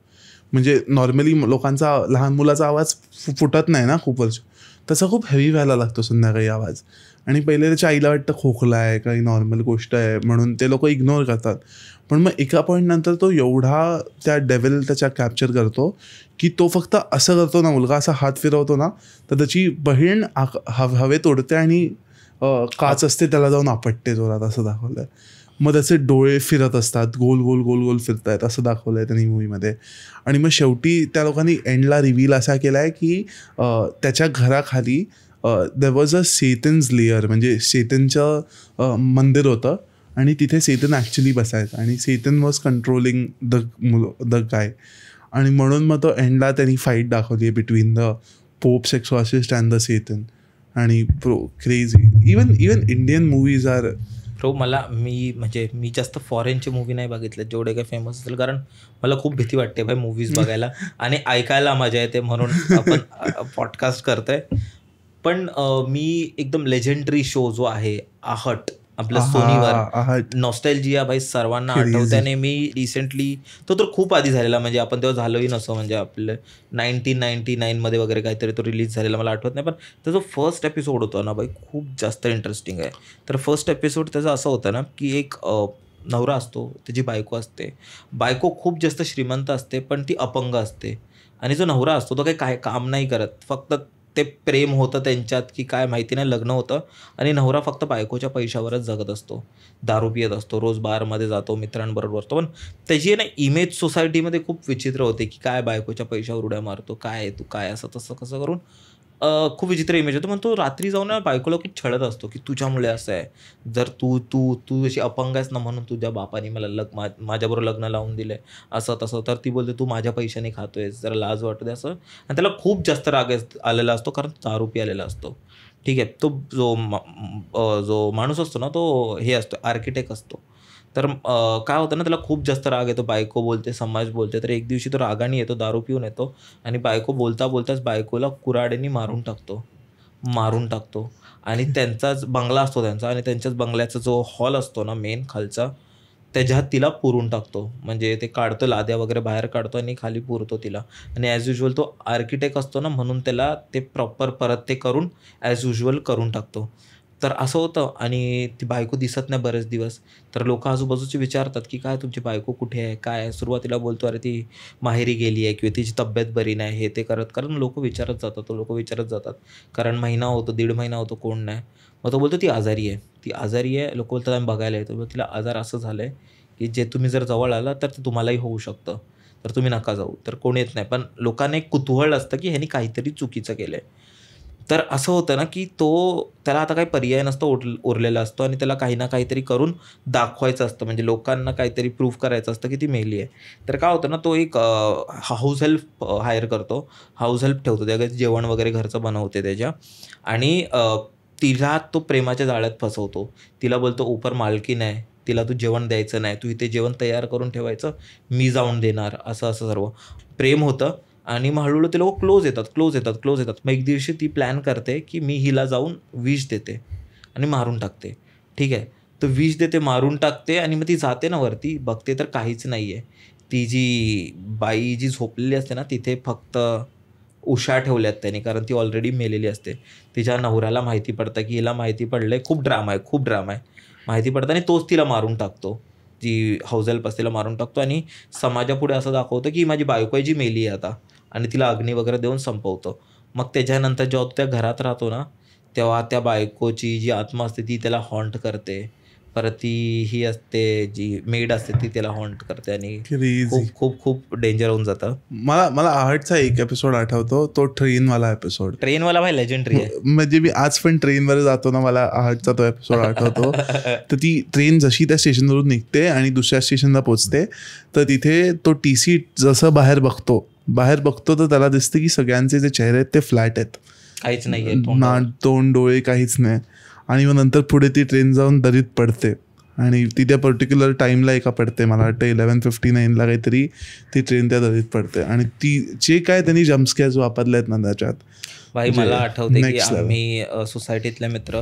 म्हणजे नॉर्मली लोकांचा लहान मुलाचा आवाज फुटत नाही ना खूप वर्ष, त्याचा खूप हेवी व्हायला लागतो संध्याकाळी आवाज. आणि पहिले त्याच्या आईला वाटतं खोकला आहे, काही नॉर्मल गोष्ट आहे म्हणून ते लोक इग्नोर करतात. पण मग एका पॉईंटनंतर तो एवढा त्या डेव्हिल त्याच्या कॅप्चर करतो की तो फक्त असं करतो ना, मुलगा असा हात फिरवतो ना, तर त्याची बहीण हवेत उडते आणि काच असते त्याला जाऊन आपटते जोरात, असं दाखवलं आहे. मग त्याचे डोळे फिरत असतात, गोल गोल गोल गोल फिरत आहेत, असं दाखवलं आहे त्यांनी मूवीमध्ये. आणि मग शेवटी त्या लोकांनी एंडला रिव्हील असा केला आहे की त्याच्या घराखाली there was a Satan's lair, म्हणजे सेटनचं मंदिर होतं आणि तिथे सेटन ॲक्च्युली बसायचं आणि Satan was controlling the guy. आणि म्हणून मग तो एंडला त्यांनी फाईट दाखवली आहे between the Pope's exorcist and the Satan. आणि crazy. Even Indian movies are मला मी जास्त फॉरेनचे मूवी नाही बघितले जेवढे काही फेमस असेल, कारण मला खूप भीती वाटते भाई मूवीज बघायला आणि ऐकायला मजा येते म्हणून आपण पॉडकास्ट करतोय. पण मी एकदम लेजेंडरी शो जो आहे आहट आपल्या सोनीवर, नॉस्टॅल्जिया भाई सर्वांना आठवत्याने मी रिसेंटली, तो तर खूप आधी झालेला, म्हणजे आपण तेव्हा झालोही नसो, म्हणजे आपलं 1999 मध्ये वगैरे काहीतरी तो रिलीज झालेला, मला आठवत नाही. पण त्याचा फर्स्ट एपिसोड होता ना भाई खूप जास्त इंटरेस्टिंग आहे. तर फर्स्ट एपिसोड त्याचा असं होतं ना की एक नवरा असतो, त्याची बायको असते, बायको खूप जास्त श्रीमंत असते पण ती अपंग असते, आणि जो नवरा असतो तो काही काम नाही करत, फक्त ते प्रेम होतं त्यांच्यात की काय माहिती नाही, लग्न होतं आणि नवरा फक्त बायकोच्या पैशावरच जगत असतो, दारू पियत असतो, रोज बारमध्ये जातो, मित्रांबरोबर असतो. पण त्याची ना इमेज सोसायटीमध्ये खूप विचित्र होते की काय बायकोच्या पैशावर उड्या मारतो, काय तू काय असं तसं कसं करून खूप विचित्र इमेज होतो. पण तो रात्री जाऊन ना बायकोला खूप छळत असतो की तुझ्यामुळे असं आहे, जर तू अशी अपंग आहेस ना म्हणून तुझ्या बापाने मला माझ्याबरोबर लग्न लावून दिलं आहे असं तसं. तर ती बोलते तू माझ्या पैशाने खातोयस, जरा लाज वाटू दे असं. आणि त्याला खूप जास्त राग आलेला असतो कारण दारू पिलेला असतो. ठीक आहे, तो जो माणूस असतो ना तो हे असतो, आर्किटेक्ट असतो. तर काय होतं ना, त्याला खूप जास्त राग येतो, बायको बोलते, समाज बोलते. तर एक दिवशी तो रागाने येतो, दारू पिऊन येतो आणि बायको बोलताच बायकोला कुऱ्हाडीने मारून टाकतो. आणि त्यांचाच बंगला असतो त्यांचा, आणि त्यांच्याच बंगल्याचा जो हॉल असतो ना मेन खालचा, त्याच्यात तिला पुरून टाकतो. म्हणजे ते काढतो, लाद्या वगैरे बाहेर काढतो आणि खाली पुरतो तिला. आणि ॲज युजल तो आर्किटेक्ट असतो ना म्हणून त्याला ते प्रॉपर परत ते करून ॲज युजल करून टाकतो. तर असं होतं आणि ती बायको दिसत नाही बरेच दिवस. तर लोक आजूबाजूचे विचारतात की काय तुमची बायको कुठे आहे, काय आहे. सुरुवातीला बोलतो अरे ती माहेरी गेली आहे किंवा तिची तब्येत बरी नाही, हे ते करत, कारण लोक विचारत जातात. कारण महिना होतो, 1.5 महिना होतो, कोण नाही. मग तो बोलतो ती आजारी आहे. लोक बोलतात आम्ही बघायला येतो. तिला आजार असं झालं आहे की जे तुम्ही जर जवळ आला तर ते तुम्हालाही होऊ शकतं, तर तुम्ही नका जाऊ. तर कोण येत नाही, पण लोकांना एक कुतूहल असतं की ह्यांनी काहीतरी चुकीचं केलं आहे. तर असं होतं ना की त्याला आता काही पर्याय नसतो, उरलेला असतो आणि त्याला काही ना काहीतरी करून दाखवायचं असतं, म्हणजे लोकांना काहीतरी प्रूव्ह करायचं असतं की ती मेली आहे. तर काय होतं ना, तो एक हाऊस हेल्प हायर करतो, हाऊस हेल्प ठेवतो, त्या जेवण वगैरे घरचं बनवते त्याच्या. आणि तिला तो प्रेमाच्या जाळ्यात फसवतो. तिला बोलतो ऊपर मालकीन आहे, तिला तू जेवण द्यायचं नाही, तू इथे जेवण तयार करून ठेवायचं, मी जाऊन देणार, असं सर्व प्रेम होतं. आणि मग हळूहळू ते लोक क्लोज येतात. मग एक दिवशी ती प्लॅन करते की मी हिला जाऊन विष देते आणि मारून टाकते. ठीक आहे, तर विष देते, मारून टाकते, आणि मग ती जाते ना वरती, बघते तर काहीच नाही आहे. ती जी बाई जी झोपलेली असते ना तिथे फक्त उशा ठेवल्यात त्याने, कारण ती ऑलरेडी मेलेली असते. तिच्या नवऱ्याला माहिती पडतं की हिला माहिती पडलंय, खूप ड्रामा आहे. माहिती पडतं आणि तोच तिला मारून टाकतो, जी हाऊस हेल्प असते तिला मारून टाकतो. आणि समाजापुढे असं दाखवतं की माझी बायको आहे जी मेली आहे आता, आणि तिला अग्नी वगैरे देऊन संपवतो. मग त्याच्यानंतर जेव्हा त्या घरात राहतो ना, तेव्हा त्या बायकोची जी आत्मा असते ती त्याला हॉन्ट करते. परत ती ही असते जी मेड असते ती त्याला हॉन्ट करते आणि खूप खूप खूप डेंजर होऊन जातं. मला आहटचा एक एपिसोड आठवतो, तो ट्रेनवाला एपिसोड. ट्रेनवाला भाई लेजेंडरी आहे. म्हणजे मी आज पण ट्रेनवर जातो ना, मला आहटचा तो एपिसोड आठवतो. तर ती ट्रेन जशी त्या स्टेशनवरून निघते आणि दुसऱ्या स्टेशनला पोचते, तर तिथे तो TC जसं बाहेर बघतो तर त्याला दिसतं की सगळ्यांचे जे चेहरे आहेत ते फ्लॅट आहेत, काहीच नाही, ना तोंड डोळे काहीच नाही. आणि मग नंतर पुढे ती ट्रेन जाऊन दरीत पडते आणि ती त्या पर्टिक्युलर टाईमला एका पडते, मला वाटतं 11:59 काहीतरी ती ट्रेन त्या दरीत पडते. आणि ती जे काय त्यांनी जम्पस्केअर्स वापरले आहेत ना त्याच्यात भाई, मला आठवते की आम्ही सोसायटीतले मित्र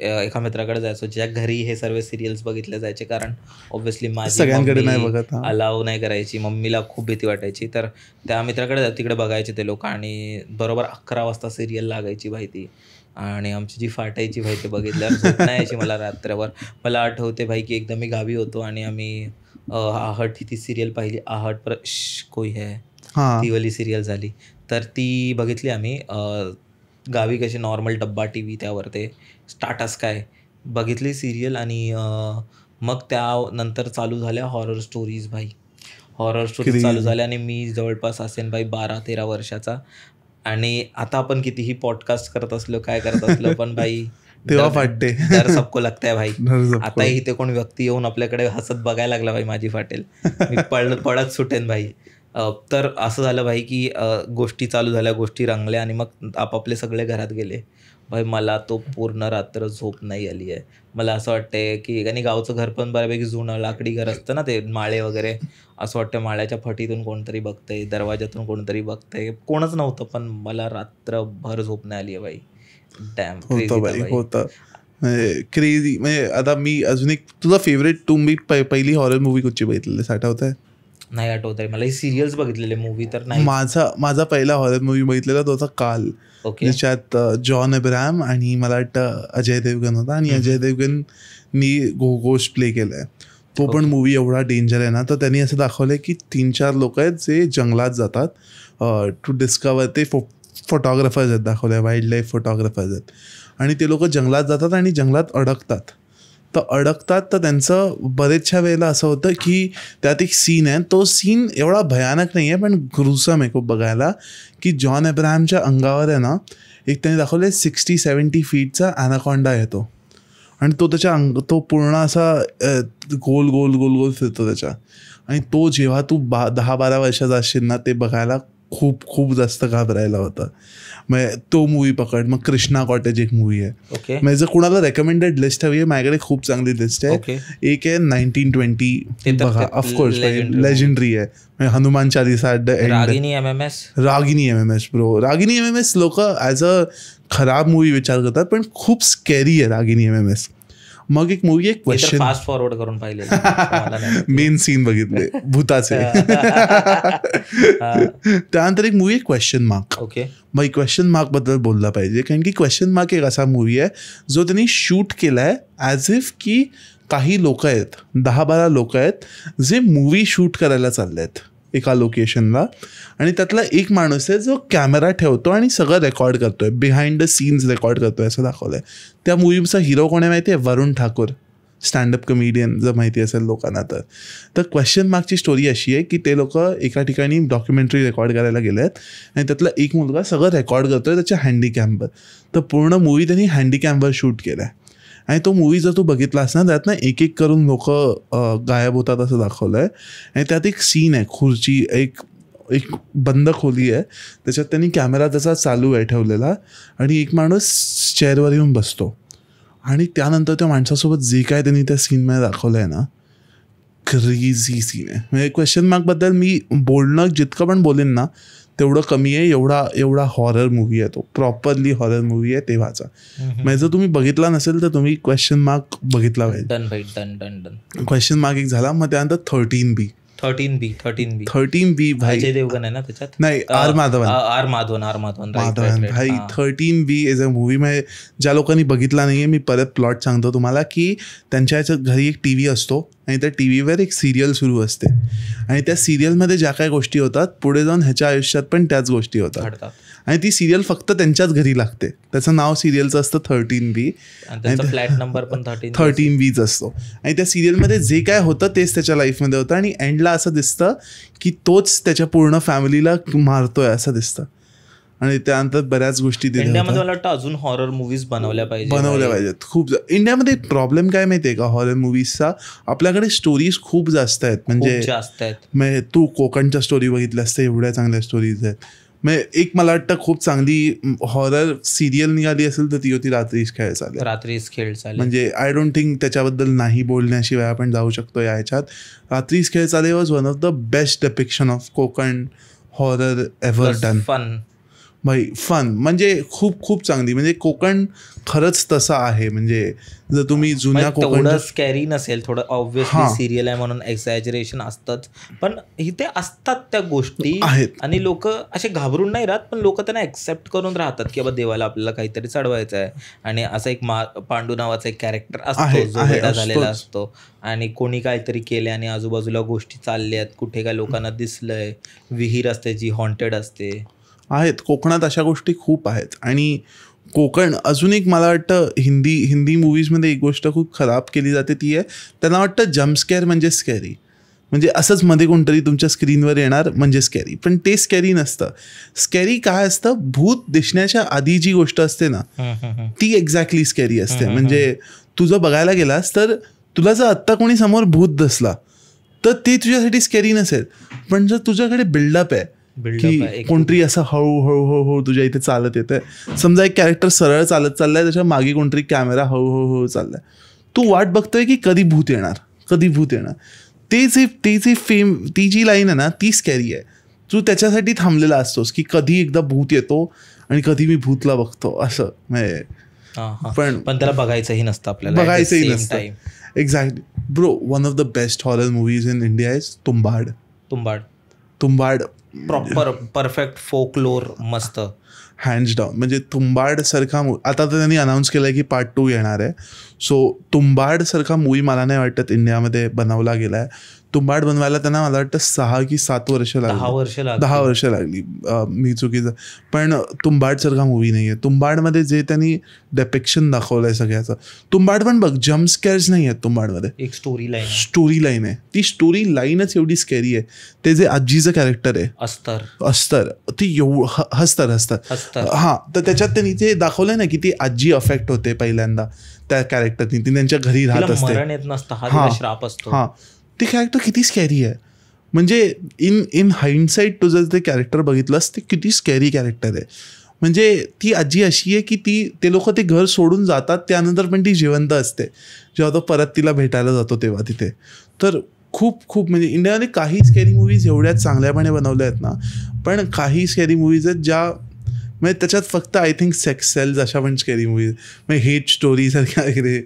एका मित्राकडे जायचो ज्या घरी हे सर्व सिरियल्स बघितले जायचे, कारण ऑब्व्हियसली माझी सगळ्यांकडे नाही बघत, अलाव नाही करायची, मम्मीला खूप भीती वाटायची. तर त्या मित्राकडे तिकडे बघायचे ते लोक, आणि बरोबर 11 वाजता सिरियल लागायची भाई ती, आणि आमची जी फाटायची भाई ते बघितल्यावर झोप नाही यायची मला रात्रभर. मला आठवते भाई की एकदा मी गावी होतो आणि आम्ही आहट ती सिरियल पाहिली, आहट पर कोई है, ती वाली सिरियल झाली. तर ती बघितली आम्ही. गावी कशी नॉर्मल डब्बा TV, त्यावर ते टाटा स्काय बघितली सिरियल. आणि मग त्यानंतर चालू झाल्या हॉरर स्टोरीज भाई, हॉरर स्टोरीज चालू झाल्या. आणि मी जवळपास असेन भाई 12-13 वर्षाचा, आणि आता आपण कितीही पॉडकास्ट करत असलो काय करत असलो पण भाई तेव्हा फाटते, डर सबको लगता है भाई. आता इथे कोण व्यक्ती येऊन आपल्याकडे हसत बघायला लागला भाई माझी फाटेल, मी पळत सुटेन भाई. तर असं झालं भाई की गोष्टी चालू झाल्या, गोष्टी रंगल्या, आणि मग आपापले सगळे घरात गेले. भाई मला तो पूर्ण रात्र झोप नाही आली आहे. मला असं वाटतंय की आणि गावचं घर पण बऱ्यापैकी जुनं लाकडी घर असतं ना, ते माळे वगैरे, असं वाटतं माळ्याच्या फटीतून कोणतरी बघतंय, दरवाजातून कोणतरी बघतंय. कोणच नव्हतं, पण मला रात्रभर झोप नाही आली आहे भाई. डॅम होतं क्रेझी. म्हणजे आता मी अजून एक, तुझा फेवरेट, तुम्ही पहिली हॉरर मूवी कुठची बघितलेली आठवत आहे? नाही आठवत आहे मला. ही सिरियल्स बघितलेले, मूवी तर नाही. माझा पहिला हॉरर मूवी बघितलेला तो होता काल. ज्याच्यात जॉन अब्राहम आणि मला वाटतं अजय देवगन होता, आणि अजय देवगननी घोस्ट प्ले केलाय. तो पण मूवी एवढा डेंजर आहे ना. तर त्यांनी असं दाखवलंय की 3-4 लोक आहेत जे जंगलात जातात टू डिस्कवर. ते फोटोग्राफर्स आहेत, दाखवलंय वाईल्ड लाईफ फोटोग्राफर्स आहेत, आणि ते लोक जंगलात जातात आणि जंगलात अडकतात. तर त्यांचं बरेचशा वेळेला असं होतं की त्यात एक सीन आहे, तो सीन एवढा भयानक नाही आहे पण ग्रुसम आहे खूप बघायला, की जॉन अब्राहमच्या अंगावर आहे ना एक त्यांनी दाखवलं 60-70 फीटचा ॲनाकॉन्डा येतो, आणि तो त्याच्या तो पूर्ण असा गोल गोल गोल गोल फिरतो त्याच्या. आणि तो जेव्हा तू 10-12 वर्षाचा असशील ना, ते बघायला खूप खूप जास्त घाबरायला होतं. म्हणजे तो मूवी पकड. मग कृष्णा कॉटेज एक मूवी आहे. म्हणजे जर कुणाला रेकमेंडेड लिस्ट हवी आहे, माझ्याकडे खूप चांगली लिस्ट आहे. एक आहे 1920, बघा ऑफकोर्स लेजेंडरी आहे. म्हणजे Hanuman Chalisa at the end. Ragini MMS bro. Ragini MMS लोक ॲज अ खराब मूवी विचार करतात, पण खूप स्कॅरी आहे रागिनी MMS. मग एक मूवी, एक क्वेश्चन फास्ट फॉरवर्ड करून पाहिले, मेन सीन बघितले भूताचे. त्यानंतर एक मूवी आहे क्वेश्चन मार्क. मग क्वेश्चन मार्क बद्दल बोलला पाहिजे, कारण की क्वेश्चन मार्क एक असा मूवी आहे जो त्यांनी शूट केलाय ॲज इफ की काही लोक आहेत, 10-12 लोक आहेत जे मूवी शूट करायला चालले आहेत एका लोकेशनला, आणि त्यातला एक माणूस आहे जो कॅमेरा ठेवतो आणि सगळं रेकॉर्ड करतोय, बिहाइंड द सीन्स रेकॉर्ड करतोय असं दाखवलंय. त्या मूवीचा हिरो कोण आहे माहिती आहे? वरुण ठाकूर, स्टँडअप कमेडियन, जर माहिती असेल लोकांना तर क्वेश्चन मार्कची स्टोरी अशी आहे की ते लोक एका ठिकाणी डॉक्युमेंटरी रेकॉर्ड करायला गेले आहेत, आणि त्यातला एक मुलगा सगळं रेकॉर्ड करतोय त्याच्या हँडीकॅमवर. तर पूर्ण मूवी त्यांनी हँडीकॅमवर शूट केला आहे, आणि तो मूवी जर तू बघितलास ना, त्यात ना एक एक करून लोक गायब होतात असं दाखवलं आहे. आणि त्यात एक सीन आहे, खुर्ची, एक बंद खोली आहे, त्याच्यात त्यांनी कॅमेरा त्याचा चालू आहे ठेवलेला, आणि एक माणूस चेअरवर येऊन बसतो, आणि त्यानंतर त्या माणसासोबत जे काय त्यांनी त्या सीनमध्ये दाखवलं आहे ना, क्रेझी सीन आहे. म्हणजे क्वेश्चन मार्कबद्दल मी बोलणं जितकं पण बोलेन ना तेवढं कमी आहे. एवढा हॉरर मूवी आहे तो, प्रॉपरली हॉरर मूवी आहे तेव्हाचा. म्हणजे जर तुम्ही बघितला नसेल तर तुम्ही क्वेश्चन मार्क बघितला पाहिजे. क्वेश्चन मार्क एक झाला. मग त्यानंतर 13B भाई, अजय देवगन आहे ना त्याच्यात? नाही, आर माधवन भाई. 13B is a movie. म्हणजे ज्या लोकांनी बघितला नाहीये, मी परत प्लॉट सांगतो तुम्हाला, की त्यांच्या याच्यात घरी एक TV असतो, आणि त्या TV वर एक सिरियल सुरू असते, आणि त्या सिरियलमध्ये ज्या काही गोष्टी होतात पुढे जाऊन ह्याच्या आयुष्यात पण त्याच गोष्टी होतात, आणि ती सिरियल फक्त त्यांच्याच घरी लागते. त्याचं नाव सिरियलचं असतं 13B, फ्लॅट नंबर पण 13Bच असतो. आणि त्या सिरियलमध्ये जे काय होतं तेच त्याच्या लाईफमध्ये होतं, आणि एंडला असं दिसतं की तोच त्याच्या पूर्ण फॅमिलीला मारतोय असं दिसतं. आणि त्यानंतर बऱ्याच गोष्टी इंडियामध्ये मला वाटतं अजून हॉरर मूवीज बनवल्या पाहिजेत खूप. इंडियामध्ये प्रॉब्लेम काय माहितीये का हॉरर मूवीजचा? आपल्याकडे स्टोरीज खूप जास्त आहेत. म्हणजे तू कोकणच्या स्टोरी बघितल्यास तर एवढ्या चांगल्या स्टोरीज आहेत. म्हणजे एक मला वाटतं खूप चांगली हॉरर सिरियल निघाली असेल तर ती होती रात्रीच खेळ चाले. म्हणजे आय डोंट थिंक त्याच्याबद्दल नाही बोलण्याशिवाय आपण जाऊ शकतो या ह्याच्यात. रात्रीच खेळ चाले was one of the best depiction of Konkan horror ever done. भाई फन म्हणजे खूप खूप चांगली. म्हणजे कोकण खरंच तसं आहे. म्हणजे जर तुम्ही जुन्या कोकण स्कॅरी नसेल, थोडं ऑब्व्हियसली सिरियल आहे म्हणून एक्झॅजरेशन असतंच, पण इथे असतात त्या गोष्टी आहेत, आणि लोक असे घाबरून नाही राहत, पण लोक त्यांना ऍक्सेप्ट करून राहतात की बाबा देवाला आपल्याला काहीतरी चढवायचं आहे. आणि असा एक पांडू नावाचा एक कॅरेक्टर असतो जो वेडा झालेला असतो, आणि कोणी काहीतरी केले आणि आजूबाजूला गोष्टी चालल्यात, कुठे काय लोकांना दिसलंय, विहीर असते जी हॉन्टेड असते. आहेत कोकणात अशा गोष्टी खूप आहेत. आणि कोकण अजून एक मला वाटतं हिंदी मूवीजमध्ये एक गोष्ट खूप खराब केली जाते, ती आहे त्यांना वाटतं जम्पस्केअर म्हणजे स्कॅरी. म्हणजे असंच मध्ये कोणतरी तुमच्या स्क्रीनवर येणार म्हणजे स्कॅरी, पण ते स्कॅरी नसतं. स्कॅरी काय असतं, भूत दिसण्याच्या आधी जी गोष्ट असते ना ती एक्झॅक्टली स्कॅरी असते. म्हणजे तू जर बघायला गेलास तर तुला जर आत्ता कोणी समोर भूत दिसला तर ते तुझ्यासाठी स्कॅरी नसेल, पण जर तुझ्याकडे बिल्डअप आहे की कोणतरी असं हळूहळू तुझ्या इथे चालत येतंय. समजा एक कॅरेक्टर सरळ चालत चाललाय, त्याच्या मागे कोणतरी कॅमेरा हळूहळू चाललाय. तू वाट बघतोय की कधी भूत येणार. ते जे फेम, ती जी लाईन आहे ना ती स्कॅरी आहे. तू त्याच्यासाठी थांबलेला असतोस की कधी एकदा भूत येतो आणि कधी मी भूतला बघतो असं. पण त्याला बघायचंही नसतं आपल्याला. बघायचंही नसतं. Exactly bro. One of the best horror movies in India is Tumbbad. Proper perfect folklore मस्त हँड्स डाऊन. म्हणजे तुंबाड सारखा आता तर त्यांनी अनाऊन्स केलंय की पार्ट 2 येणार आहे. सो तुंबाड सारखा मूवी मला नाही वाटत इंडियामध्ये बनवला गेलाय. तुंबाड बनवायला त्यांना मला वाटतं 6 की 7 वर्ष लागली. 10 वर्ष लागली. मी चुकीचं. पण तुंबाड सारखा मूवी नाहीये. तुंबाडमध्ये जे त्यांनी डेपिक्शन दाखवलंय सगळ्याचं. तुंबाड पण बघ, जम्प स्कॅर्स नाही आहेत तुंबाडमध्ये. एक स्टोरी लाईन आहे. ती स्टोरी लाईनच एवढी स्कॅरी आहे. ते जे आजीचं कॅरेक्टर आहे अस्तर, ती हसतात. हा, तर त्याच्यात त्यांनी ते दाखवलंय ना की ती आजी अफेक्ट होते पहिल्यांदा त्या कॅरेक्टरनी. ती त्यांच्या घरी राहत असते. हा, ते कॅरेक्टर किती स्कॅरी आहे. म्हणजे इन हाइंडसाइट तू जर ते कॅरेक्टर बघितलंस ते किती स्कॅरी कॅरेक्टर आहे. म्हणजे ती आजी अशी आहे की ते लोक ते घर सोडून जातात, त्यानंतर पण ती जिवंत असते जेव्हा तो परत तिला भेटायला जातो तेव्हा तिथे. तर खूप म्हणजे इंडियामध्ये काही स्कॅरी मूवीज एवढ्या चांगल्यापणे बनवल्या आहेत ना. पण काही स्कॅरी मूवीज आहेत ज्या म्हणजे त्याच्यात फक्त आय थिंक सेक्स सेल्स अशा पण स्कॅरी मूवीज, म्हणजे हेट स्टोरी सारख्या वगैरे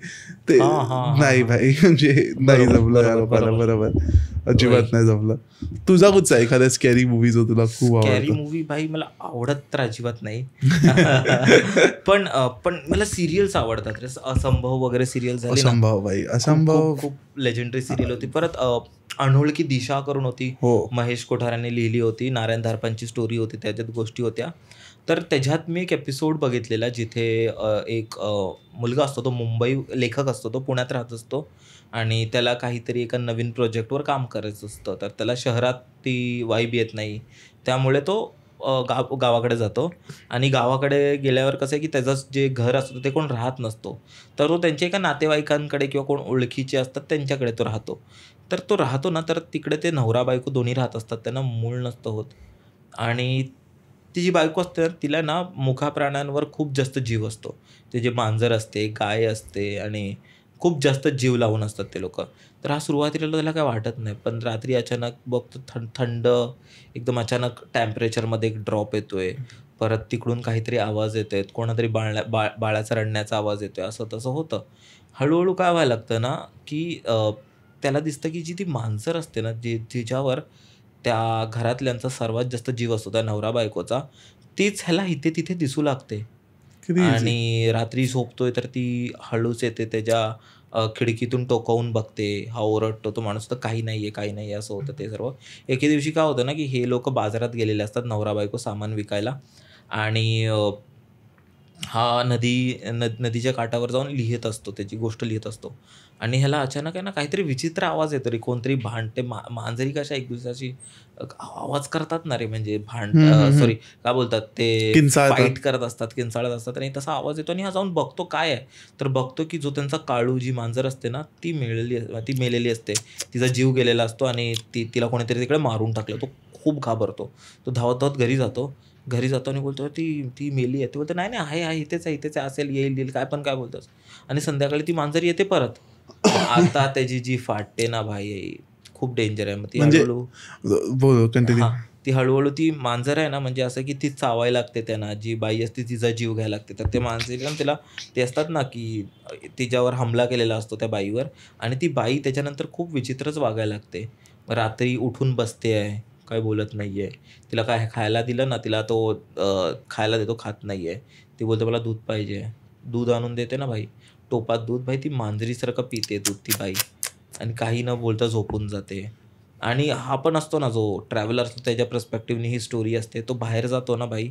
ते नाही भाई. म्हणजे नाही जमलं या लोकांना. बरोबर, अजिबात नाही जमलं. तुझा कुठचा एखाद्या स्कॅरी मूवी जो तुला खूप आवडतो? स्कॅरी मूवी भाई मला आवडत तर अजिबात नाही. पण मला सिरियल्स आवडतात. असंभव वगैरे सिरियल झाली. असंभव खूप लेजेंडरी सिरियल होती. परत अनोळखी दिशा करून होती, महेश कोठाराने लिहिली होती. नारायण धारपांची स्टोरी होती, त्याच्यात गोष्टी होत्या. तर त्याच्यात मी एक एपिसोड बघितलेला जिथे एक मुलगा असतो, तो मुंबई लेखक असतो, तो पुण्यात राहत असतो आणि त्याला काहीतरी एका नवीन प्रोजेक्टवर काम करायचं असतं. तर त्याला शहरात ती वाईब येत नाही, त्यामुळे तो गावाकडे जातो. आणि गावाकडे गेल्यावर कसं आहे की त्याचं जे घर असतं ते कोण राहत नसतो, तर तो त्यांच्या एका नातेवाईकांकडे किंवा कोण ओळखीचे असतात त्यांच्याकडे तो राहतो. तर तो राहतो ना, तर तिकडे ते नवरा बायको दोन्ही राहत असतात, त्यांना मूल नसतं होत. आणि ती जी बायको असते ना, तिला ना मुखाप्राण्यांवर खूप जास्त जीव असतो. ते जे मांजर असते, गाय असते आणि खूप जास्त जीव लावून असतात ते लोक. तर हा सुरुवातीला त्याला काय वाटत नाही, पण रात्री अचानक बघतो थंड एकदम अचानक टेम्परेचरमध्ये एक ड्रॉप येतोय. परत तिकडून काहीतरी आवाज येतोय, कोणातरी बाळाचा रडण्याचा आवाज येतोय, असं तसं होतं. हळूहळू काय व्हायला लागतं ना की त्याला दिसतं की जी ती मांजर असते ना, जिच्यावर त्या घरातल्यांचा सर्वात जास्त जीव असतो, त्या नवरा बायकोचा, तीच ह्याला इथे तिथे दिसू लागते. आणि रात्री झोपतोय तर ती हळूच येते, त्याच्या खिडकीतून टोकावून बघते. हा ओरडतो, तो माणूस तर काही नाही आहे असं होतं ते सर्व. एके दिवशी काय होतं ना की हे लोक बाजारात गेलेले असतात, नवरा बायको सामान विकायला. आणि हा नदीच्या काठावर जाऊन लिहित असतो, त्याची गोष्ट लिहित असतो. आणि ह्याला अचानक आहे ना काहीतरी विचित्र आवाज येतो रे. कोणतरी भांडते. मांजरी कशा एक दुसऱ्याची आवाज करतात ना रे, म्हणजे सॉरी काय बोलतात ते, फाईट करत असतात, किंचाळत असतात. आणि तसा आवाज येतो आणि हा जाऊन बघतो काय आहे. तर बघतो की जो त्यांचा काळू, जी मांजर असते ना, ती मेलेली असते. तिचा जीव गेलेला असतो आणि तिला कोणीतरी तिकडे मारून टाकलं. तो खूप घाबरतो. तो धावत धावत घरी जातो आणि बोलतो ती मेली आहे. ते बोलतो नाही आहे, इथेच आहे असेल, येईल काय बोलतोस. आणि संध्याकाळी ती मांजर येते परत. आता त्याची जी फाटते ना भाई, खूप डेंजर आहे. मग ती हळूहळू ती मांजर आहे ना, म्हणजे असं की ती चावायला लागते त्यांना. जी बाई असते तिचा जीव घ्यायला लागते. तर ते मांजरीला तिला ते असतात ना की तिच्यावर हमला केलेला असतो त्या बाईवर. आणि ती बाई त्याच्यानंतर खूप विचित्रच वागायला लागते. रात्री उठून बसते आहे, काय बोलत नाही आहे. तिला काय खायला दिलं ना, तिला तो खायला देतो, खात नाही आहे. ती बोलते मला दूध पाहिजे, दूध आणून देते ना भाई, टोपात दूध. भाई ती मांजरीसारखं पिते दूध ती बाई, आणि काही न बोलता झोपून जाते. आणि हा पण असतो ना जो ट्रॅव्हलर असतो, त्याच्या पर्स्पेक्टिव्हनी ही स्टोरी असते. तो बाहेर जातो ना भाई,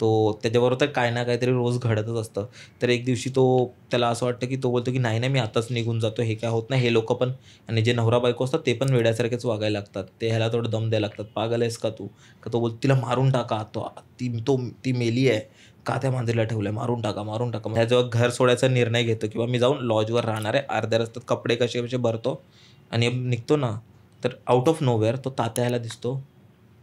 तो त्याच्याबरोबर तर काय ना काहीतरी रोज घडतच असतं. तर एक दिवशी त्याला असं वाटतं की तो बोलतो की नाही मी आताच निघून जातो, हे काय होत नाही. हे लोक पण, आणि जे नवरा बायको असतात ते पण वेड्यासारखेच वागायला लागतात. ते ह्याला थोडं दम द्यायला लागतात. पागल आहेस का तू, का तो बोलतो तिला मारून टाका, ती मेली आहे, का त्या मांजरीला ठेवलंय, मारून टाका. त्या जेव्हा घर सोडायचा निर्णय घेतो किंवा मी जाऊन लॉजवर राहणार आहे, अर्ध्या रस्त्यात कपडे कसे भरतो आणि निघतो ना, तर आउट ऑफ नोवेअर तो तात्या ह्याला दिसतो.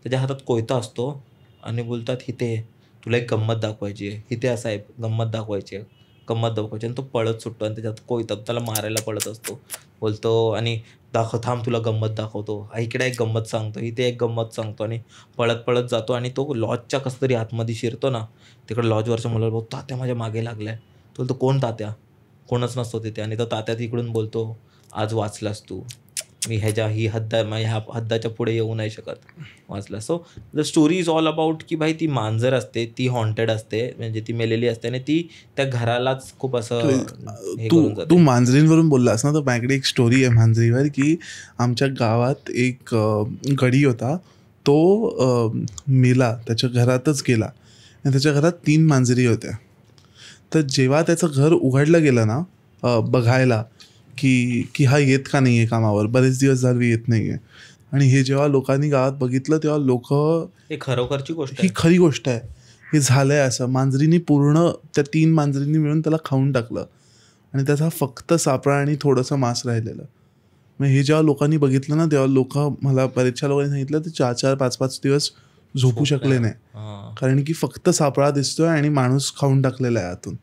त्याच्या हातात कोयता असतो आणि बोलतात इथे तुला एक गंमत दाखवायची आहे, इथे असं आहे गंमत दाखवायची आहे, गंमत दाखवायची. आणि तो पळत सुटतो आणि त्याच्यात कोयता त्याला मारायला पळत असतो. बोलतो आणि थांब तुला गंमत दाखवतो, इकडे एक गंमत सांगतो, इथे एक गंमत सांगतो. आणि पळत पळत जातो आणि तो लॉजच्या कसं तरी आतमध्ये शिरतो ना, तिकडे लॉजवरच्या मुलाला बोलतो तात्या माझ्या मागे लागलाय. तो बोलतो कोण तात्या, कोणच नसतो तिथे. आणि तो तात्या तिकडून बोलतो आज वाचलास तू, मी ही ह्या हद्दाच्या पुढे येऊ नाही शकत, वाचला. So the story is all about की भाई ती मांजर असते, ती हॉन्टेड असते, म्हणजे ती मेलेली असते आणि ती त्या घरालाच खूप असं तू मांजरींवरून बोललास ना, तर माझ्याकडे एक स्टोरी आहे मांजरीवर की आमच्या गावात एक गडी होता, तो मेला, त्याच्या घरातच गेला आणि त्याच्या घरात 3 मांजरी होत्या. तर जेव्हा त्याचं घर उघडलं गेलं ना बघायला की हा येत का नाही आहे कामावर, बरेच दिवस झाले येत नाही आहे, आणि हे जेव्हा लोकांनी गावात बघितलं तेव्हा लोक, हे खरोखरची गोष्ट, ही खरी गोष्ट आहे, हे झालंय असं. मांजरीनी पूर्ण त्या 3 मांजरींनी मिळून त्याला खाऊन टाकलं आणि त्याचा फक्त सापळा आणि थोडंसं मांस राहिलेलं. मग हे जेव्हा लोकांनी बघितलं ना, तेव्हा मला बरेचशा लोकांनी सांगितलं ते 4-4, 5-5 दिवस झोपू शकले नाही, कारण की फक्त सापळा दिसतोय आणि माणूस खाऊन टाकलेला आहे आतून.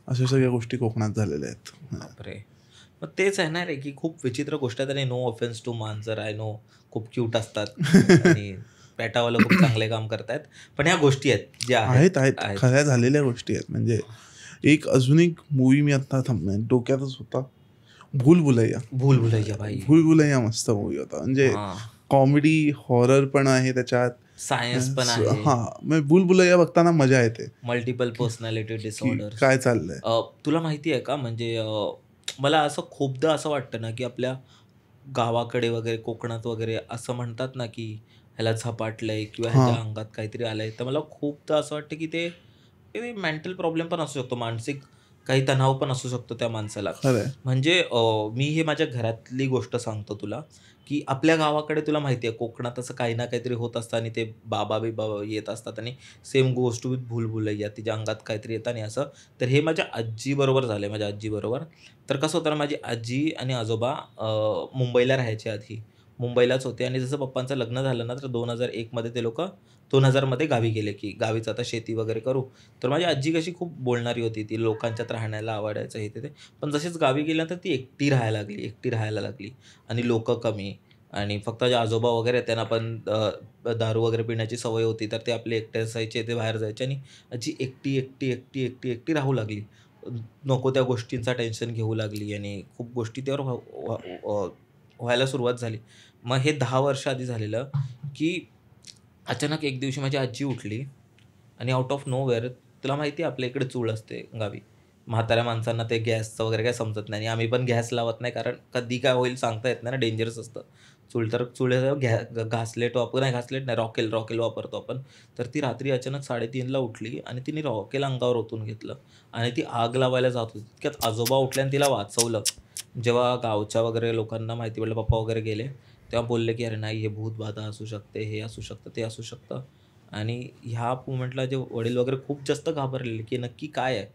अशा सगळ्या गोष्टी कोकणात झालेल्या आहेत. मग तेच आहे ना रे, की खूप विचित्र गोष्ट आहेत. आणि नो ऑफेन्स टू मांजर, आय नो खूप क्यूट असतात आणि पेटावाला खूप चांगले काम करतायत, पण ह्या गोष्टी आहेत ज्या आहेत खऱ्या झालेल्या गोष्टी आहेत. म्हणजे एक अजून एक मूवी मी आता डोक्यातच होता, भूलभुलैया भाई. भूलभुलैया मस्त मूवी होता, म्हणजे कॉमेडी हॉरर पण आहे त्याच्यात, सायन्स पण आहे. मग भूलभुलैया बघताना मजा येते. मल्टिपल पर्सनॅलिटी डिसऑर्डर काय चाललंय तुला माहिती आहे का? म्हणजे मला असं खूपदा असं वाटतं ना की आपल्या गावाकडे वगैरे, कोकणात वगैरे असं म्हणतात ना की ह्याला झपाटलंय किंवा ह्याच्या अंगात काहीतरी आलंय. तर मला खूपदा असं वाटतं की ते मेंटल प्रॉब्लेम पण असू शकतो, मानसिक काही तणाव पण असू शकतो त्या माणसाला. म्हणजे मी हे माझ्या घरातली गोष्ट सांगतो तुला, की आपल्या गावाकडे तुला माहिती आहे कोकणात असं काही ना काहीतरी होत असतं आणि ते बाबा येत असतात आणि सेम गोष्ट विथ भूलभुलैया, तिच्या अंगात काहीतरी येतं आणि असं. तर हे माझ्या आजीबरोबर झालं आहे, माझ्या आजीबरोबर. तर कसं होतं ना, माझी आजी आणि आजोबा मुंबईला राहायचे, आधी मुंबईलाच होते. आणि जसं पप्पांचं लग्न झालं ना, तर 2001 ते लोक 2000 गावी गेले, की गावीच आता शेती वगैरे करू. तर माझी आजी कशी खूप बोलणारी होती, ती लोकांच्यात राहण्याला आवडायचं हे ते. पण जसेच गावी गेल्यानंतर ती एकटी राहायला लागली आणि लोक कमी. आणि फक्त माझे आजोबा वगैरे, त्यांना पण दारू वगैरे पिण्याची सवय होती, तर ते आपले एकटे असायचे, ते बाहेर जायचे. आणि आजी एकटी राहू लागली, नको त्या गोष्टींचा टेन्शन घेऊ लागली आणि खूप गोष्टी त्यावर व्हायला सुरुवात झाली. मग हे 10 वर्ष आधी झालेलं, की अचानक एक दिवशी माझी आजी उठली आणि आउट ऑफ नोवेअर, तुला माहिती आहे आपल्या इकडे चूल असते गावी, म्हाताऱ्या माणसांना ते गॅसचं वगैरे काय समजत नाही आणि आम्ही पण गॅस लावत नाही, कारण कधी काय होईल सांगता येत नाही ना, डेंजरस असतं. चूल घासलेट नाही, रॉकेल वापरतो आपण. तर ती रात्री अचानक 3:30ला उठली आणि तिने रॉकेल अंगावर ओतून घेतलं आणि ती आग लावायला जात होती. तितक्यात आजोबा उठले आणि तिला वाचवलं. जेव्हा गावच्या वगैरे लोकांना माहिती पडलं, पप्पा वगैरे गेले, तेव्हा बोलले की अरे नाही, हे भूतबाधा असू शकते, हे असू शकतं, ते असू शकतं. आणि ह्या मोमेंटला जे वडील वगैरे खूप जास्त घाबरलेले की नक्की काय आहे.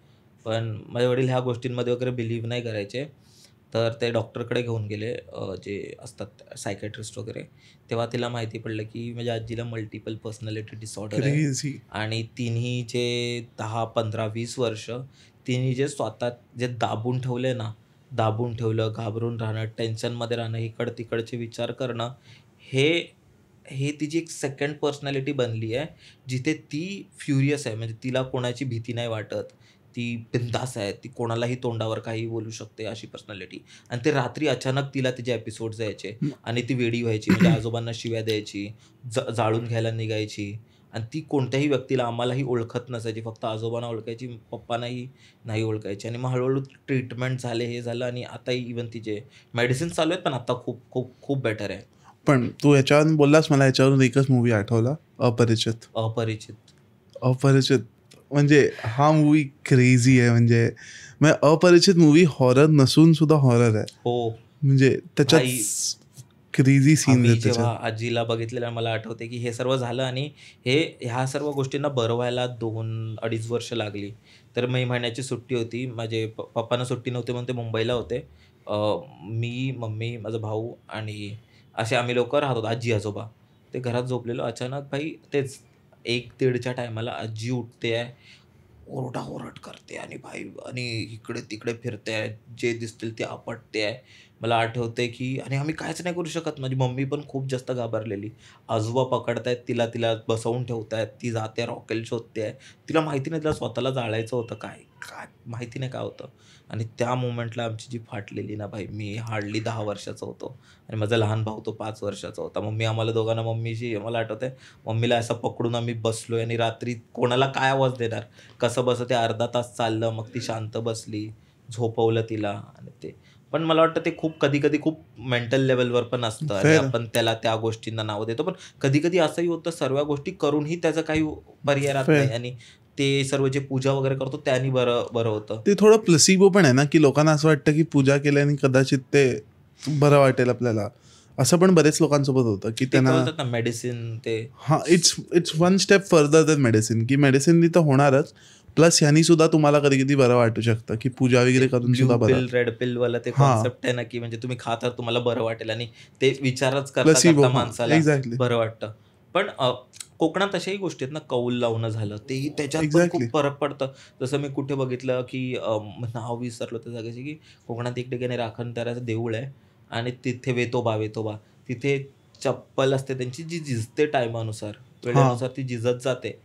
पण माझे वडील ह्या गोष्टींमध्ये वगैरे बिलीव्ह नाही करायचे. तर ते डॉक्टरकडे घेऊन गेले, जे असतात सायकॅट्रिस्ट वगैरे. तेव्हा तिला माहिती पडलं की माझ्या आजीला मल्टिपल पर्सनॅलिटी डिसऑर्डर आहे. आणि तिन्ही जे 10, 15, 20 वर्ष तिने जे स्वतः जे दाबून ठेवलं, घाबरून राहणं, टेन्शनमध्ये राहणं, इकडं तिकडचे विचार करणं, हे तिची एक सेकंड पर्सनॅलिटी बनली आहे, जिथे ती फ्युरियस आहे. म्हणजे तिला कोणाची भीती नाही वाटत, ती बिंदास आहे, ती कोणालाही तोंडावर काही बोलू शकते, अशी पर्सनॅलिटी. आणि ते रात्री अचानक तिला तिचे एपिसोड्स यायचे आणि ती वेडी व्हायची, म्हणजे आजोबांना शिव्या द्यायची, जाळून घ्यायला निघायची. आणि ती कोणत्याही व्यक्तीला, आम्हालाही ओळखत नसायची, फक्त आजोबांना ओळखायची, पप्पांनाही नाही ओळखायची. आणि मग हळूहळू ट्रीटमेंट झाले, हे झालं आणि आताही इव्हन तिचे मेडिसिन्स चालू आहेत, पण आता खूप खूप खूप बेटर आहे. पण तू ह्याच्यावरून बोललास, मला ह्याच्यावरून एकच मूवी आठवला, अपरिचित. म्हणजे हा मूवी क्रेझी आहे. म्हणजे अपरिचित मूवी हॉरर नसून सुद्धा हॉरर आहे. हो, म्हणजे त्याच्यात क्रेझी सीन. जेव्हा आजीला बघितलेलं मला आठवते की हे सर्व झालं आणि ह्या सर्व गोष्टींना बरं व्हायला 2-2.5 वर्ष लागली. तर मे महिन्याची सुट्टी होती, माझे पप्पांना सुट्टी नव्हती म्हणून ते मुंबईला होते. मी, मम्मी, माझा भाऊ आणि असे आम्ही लोक राहत होतो, आजी आजोबा. ते घरात झोपलेलो. अचानक भाई तेच 1-1:30च्या टायमाला आजी उठते आहे, ओरडाओरड करते आणि भाई आणि इकडे तिकडे फिरते आहे, जे दिसतील ते आपटते आहे. मला आठवते की आणि आम्ही काहीच नाही करू शकत. माझी मम्मी पण खूप जास्त घाबरलेली. आजोबा पकडतायत तिला, तिला बसवून ठेवतायत. ती जाते रॉकेल शोधते आहे. तिला माहिती नाही, तिला स्वतःला जाळायचं होतं. काय काय माहिती नाही काय होतं. आणि त्या मोमेंटला आमची जी फाटलेली ना भाई, मी हार्डली 10 वर्षाचा होतो आणि माझा लहान भाऊ तो 5 वर्षाचा होता. मम्मी आम्हाला दोघांना, मम्मीशी मला आठवतंय मम्मीला असं पकडून आम्ही बसलोय आणि रात्री कोणाला काय आवाज देणार, कसं बसं ते अर्धा तास चाललं. मग ती शांत बसली, झोपवलं तिला. आणि ते पण मला वाटतं ते खूप कधी खूप मेंटल लेवलवर पण असतं आणि आपण त्याला त्या गोष्टींना नाव देतो. पण कधी असंही होतं सर्व गोष्टी करूनही त्याचा काही पर्याय राहत नाही आणि ते सर्व जे पूजा वगैरे करतो त्यांनी बरं होतं. ते थोडं प्लेसिबो पण आहे ना, की लोकांना असं वाटतं की पूजा केल्याने कदाचित ते बरं वाटेल आपल्याला. असं पण बरेच लोकांसोबत होतं की त्यांना मेडिसिन ते it's one step further than medicine, की मेडिसिन तर होणारच, प्लस ह्यानी सुद्धा तुम्हाला कधी बरं वाटू शकतं की पूजा वगैरे करून सुद्धा बरं. रेड पिल वाला ते कॉन्सेप्ट आहे ना, की म्हणजे तुम्ही खाता तुम्हाला बरं वाटेल आणि ते विचारच करता माणसाला बरं वाटतं. पण कोकणात अशाही गोष्टी आहेत ना, कौल लावणं झालं तेही त्याच्यात पण खूप फरक पडतं. जसं मी कुठे बघितलं की नाव विसरलो त्या जागेची, की कोकणात एक ठिकाणी राखणदाराचं देऊळ आहे आणि तिथे वेतोबा तिथे चप्पल असते त्यांची जी झिजते टायमानुसार, वेळेनुसार ती झिजत जाते.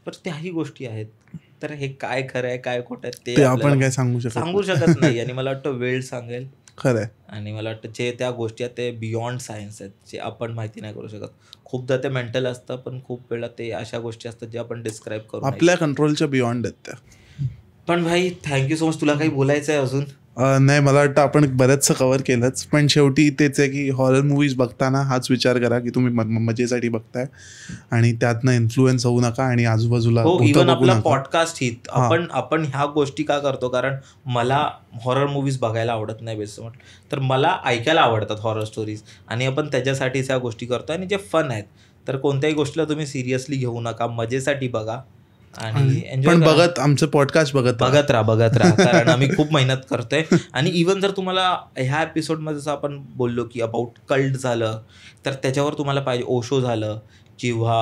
तर त्याही गोष्टी आहेत. तर हे काय खरं आहे काय खोटं आहे ते आपण काय सांगू शकत नाही. आणि मला वाटतं वेळ सांगेल. खरंय. आणि मला वाटतं जे त्या गोष्टी आहेत ते बियॉन्ड सायन्स आहेत, जे आपण माहिती नाही करू शकत. खूपदा ते मेंटल असतं, पण खूप वेळा ते अशा गोष्टी असतात जे आपण डिस्क्राईब करू आपल्या कंट्रोलच्या बियॉन्ड आहेत त्या. पण भाई थँक्यू सो मच. तुला काही बोलायचं आहे अजून? नाही, मला वाटतं आपण बरंचसं कव्हर केलंच. पण शेवटी तेच आहे की हॉरर मूवीज बघताना हाच विचार करा की तुम्ही मजेसाठी बघताय आणि त्यातनं इन्फ्लुएन्स होऊ नका आणि आजूबाजूला इव्हन आपला पॉडकास्ट ही आपण ह्या गोष्टी का करतो, कारण मला हॉरर मूवीज बघायला आवडत नाही बेस्ट म्हटलं तर, मला ऐकायला आवडतात हॉरर स्टोरीज आणि आपण त्याच्यासाठीच ह्या गोष्टी करतो आणि जे फन आहेत. तर कोणत्याही गोष्टीला तुम्ही सिरियसली घेऊ नका, मजेसाठी बघा आणि एन्जॉय बघत आमचं पॉडकास्ट बघत राहा कारण आम्ही खूप मेहनत करतोय. आणि इव्हन जर तुम्हाला ह्या एपिसोडमध्ये जसं आपण बोललो की अबाउट कल्ट झालं, तर त्याच्यावर तुम्हाला पाहिजे ओशो झालं किंवा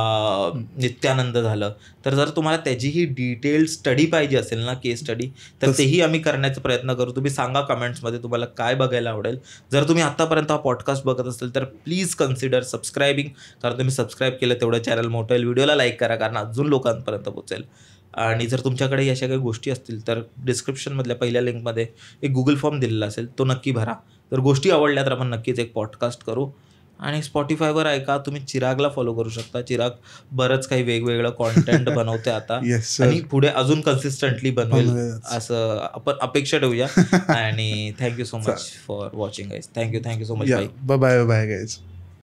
नित्यानंद झालं, तर जर तुम्हाला त्याचीही डिटेल स्टडी पाहिजे असेल ना, केस स्टडी, तर तेही आम्ही करण्याचा प्रयत्न करू. तुम्ही सांगा कमेंट्समध्ये तुम्हाला काय बघायला आवडेल. जर तुम्ही आतापर्यंत हा पॉडकास्ट बघत असेल तर प्लीज कन्सिडर सबस्क्रायबिंग, कारण तुम्ही सबस्क्राईब केलं तेवढं चॅनल मोठं होईल. व्हिडिओला लाईक करा कारण अजून लोकांपर्यंत पोहोचेल. आणि जर तुमच्याकडे अशा काही गोष्टी असतील तर डिस्क्रिप्शनमधल्या पहिल्या लिंकमध्ये एक गुगल फॉर्म दिलेला असेल, तो नक्की भरा. जर गोष्टी आवडल्या तर आपण नक्कीच एक पॉडकास्ट करू. आणि स्पॉटिफायवर ऐका. तुम्ही चिरागला फॉलो करू शकता. चिराग बरंच काही वेगवेगळं कॉन्टेंट बनवते आता आणि पुढे अजून कन्सिस्टंटली बनवेल असं आपण अपेक्षा ठेवूया. आणि thank you so much for watching guys. Thank you so much. Bye guys.